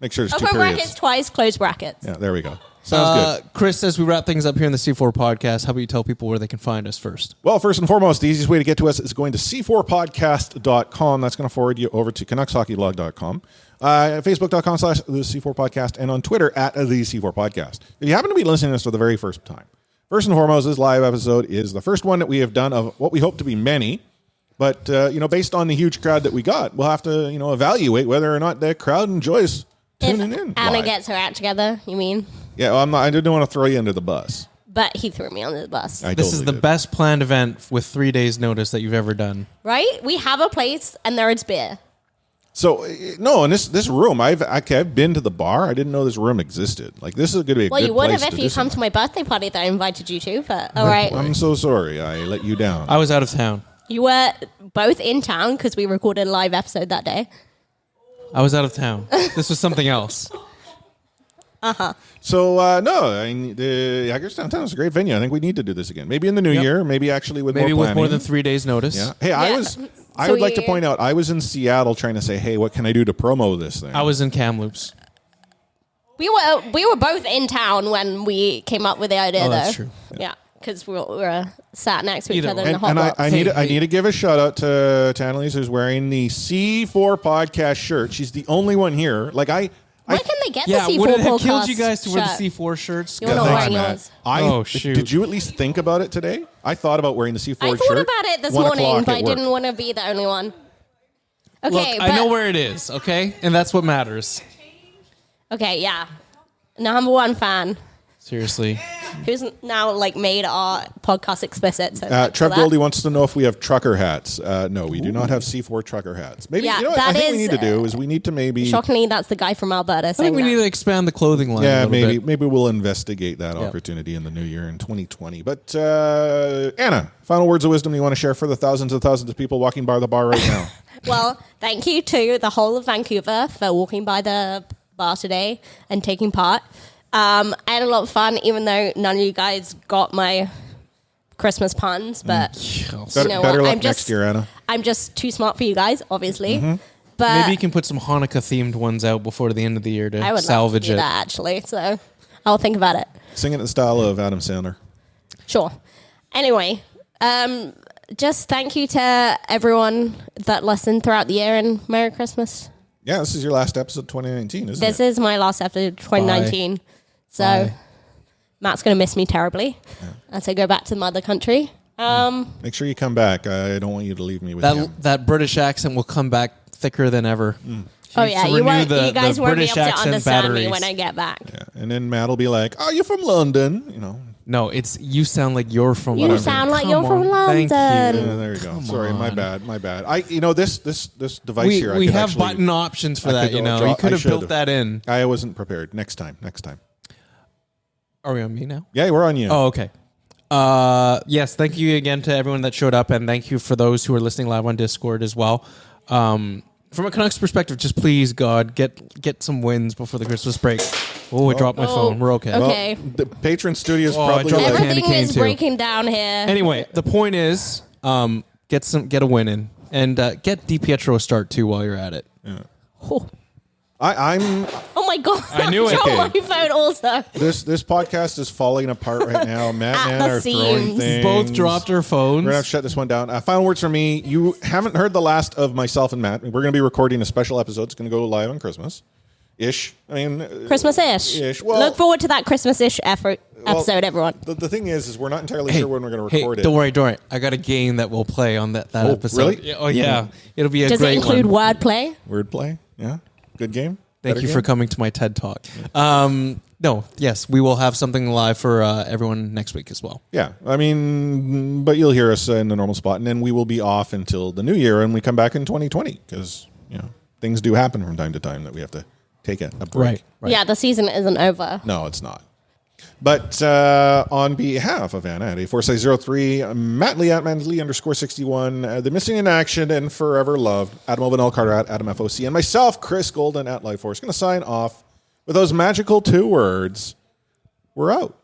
Make sure there's two Open periods. brackets twice, close brackets. Yeah, there we go. Sounds good. Chris, as we wrap things up here in the C4 podcast, how about you tell people where they can find us first? Well, first and foremost, the easiest way to get to us is going to c4podcast.com. That's going to forward you over to CanucksHockeyBlog.com, Facebook.com/the C4 Podcast, and on Twitter @the C4 Podcast. If you happen to be listening to this for the very first time, first and foremost, this live episode is the first one that we have done of what we hope to be many. But, based on the huge crowd that we got, we'll have to, evaluate whether or not that crowd enjoys tuning in. Anna live. gets her act together, you mean? Yeah, well, I didn't want to throw you under the bus. But he threw me under the bus. This is the best planned event with 3 days' notice that you've ever done. Right? We have a place and there is beer. So no, in this room, I've been to the bar. I didn't know this room existed. Like this is going to be a Well, good you would place have if to you do come to something. my birthday party that I invited you to. But all right, I'm so sorry. I let you down. I was out of town. you were both in town because we recorded a live episode that day. I was out of town. This was something else. So no, the Yaggers Downtown is a great venue. I think we need to do this again. Maybe in the new year. Maybe actually with Maybe more with planning. more than 3 days' notice. Yeah. Hey, I would like to point out I was in Seattle trying to say, hey, what can I do to promo this thing? I was in Kamloops. We were both in town when we came up with the idea, Oh, though. that's true. Yeah, because we were sat next to each Either other way. in the hot And box. I need to give a shout out to Annalise, who's wearing the C4 podcast shirt. She's the only one here. Like Where can they get Yeah, the C4 would it have podcast killed you guys to wear shirt? the C4 shirts? You're not wearing yours. Oh, shoot. Did you at least think about it today? I thought about wearing the C4 shirt. I thought about it this 1 morning, o'clock but I at work. didn't want to be the only one. Okay, Look, I know where it is, okay? And that's what matters. Okay, yeah. Number one fan, Seriously. who's now made our podcast explicit. So thanks Trev for that. Goldie wants to know if we have trucker hats. No, we do not have C4 trucker hats. Maybe Yeah, you know what I that think we is, need to do is we need to maybe Shockingly, that's the guy from Alberta I saying think we that. need to expand the clothing line a little bit. maybe we'll investigate that opportunity in the new year in 2020. But Anna, final words of wisdom you want to share for the thousands of people walking by the bar right now? Well, thank you to the whole of Vancouver for walking by the bar today and taking part. I had a lot of fun, even though none of you guys got my Christmas puns. But you know Better what? luck next year, Anna. I'm just too smart for you guys, obviously. Mm-hmm. But Maybe you can put some Hanukkah themed ones out before the end of the year to I would salvage love to do it. that, actually. So I'll think about it. Sing it in the style of Adam Sandler. Sure. Anyway, just thank you to everyone that listened throughout the year, and Merry Christmas. Yeah, this is your last episode of 2019, isn't This it? is my last episode of 2019. So Bye. Matt's going to miss me terribly as I go back to the mother country. Make sure you come back. I don't want you to leave me with him. That British accent will come back thicker than ever. Oh, yeah. to You renew guys the won't be British able to accent understand me batteries. when I get back. Yeah. And then Matt will be like, "Oh, you're from London," you know. No, it's you sound like you're from You London. sound like Come you're from on. Thank London. you. There you go. Come Sorry, my on. bad. This device We, here. I we could have actually- button options for I that, could you go know. draw- You could I have should built that in. I wasn't prepared. Next time. Are we on me now? Yeah, we're on you. Oh, okay. Yes, thank you again to everyone that showed up, and thank you for those who are listening live on Discord as well. From a Canucks perspective, just please, God, get some wins before the Christmas break. Oh, I dropped my phone. We're okay. Okay. Well, the patron studio's Oh, I probably dropped like, my candy Everything cane is too. breaking down here. Anyway, the point is, get a win in, and get DiPietro a start too while you're at it. Oh. I'm. Oh my God. I knew it. Dropped my phone also. This podcast is falling apart right now. Matt At and the Anna are throwing seams. things. Both dropped our phones. We're gonna have to shut this one down. Final words from me. You haven't heard the last of myself and Matt. We're gonna be recording a special episode. It's gonna go live on Christmas-ish. I mean, Christmas-ish. Ish. Well, Look forward to that Christmas-ish episode, everyone. The thing is we're not entirely sure when we're gonna Hey, record it. don't worry. I got a game that we'll play on that Oh, episode. really? Yeah, oh yeah, it'll be a Does great it include one. wordplay? Wordplay. Yeah. Good game. Thank Better you for game? coming to my TED Talk. No, yes, we will have something live for everyone next week as well. Yeah, I mean, but you'll hear us in the normal spot, and then we will be off until the new year, and we come back in 2020 because things do happen from time to time that we have to take a break. Right. Yeah, the season isn't over. No, it's not. But on behalf of Anna at 84603, Matt Lee at Lee _61, the Missing in Action and Forever Loved, Adam Ovenel Carter at Adam FOC, and myself, Chris Golden at Lifeforce, going to sign off with those magical 2 words. We're out.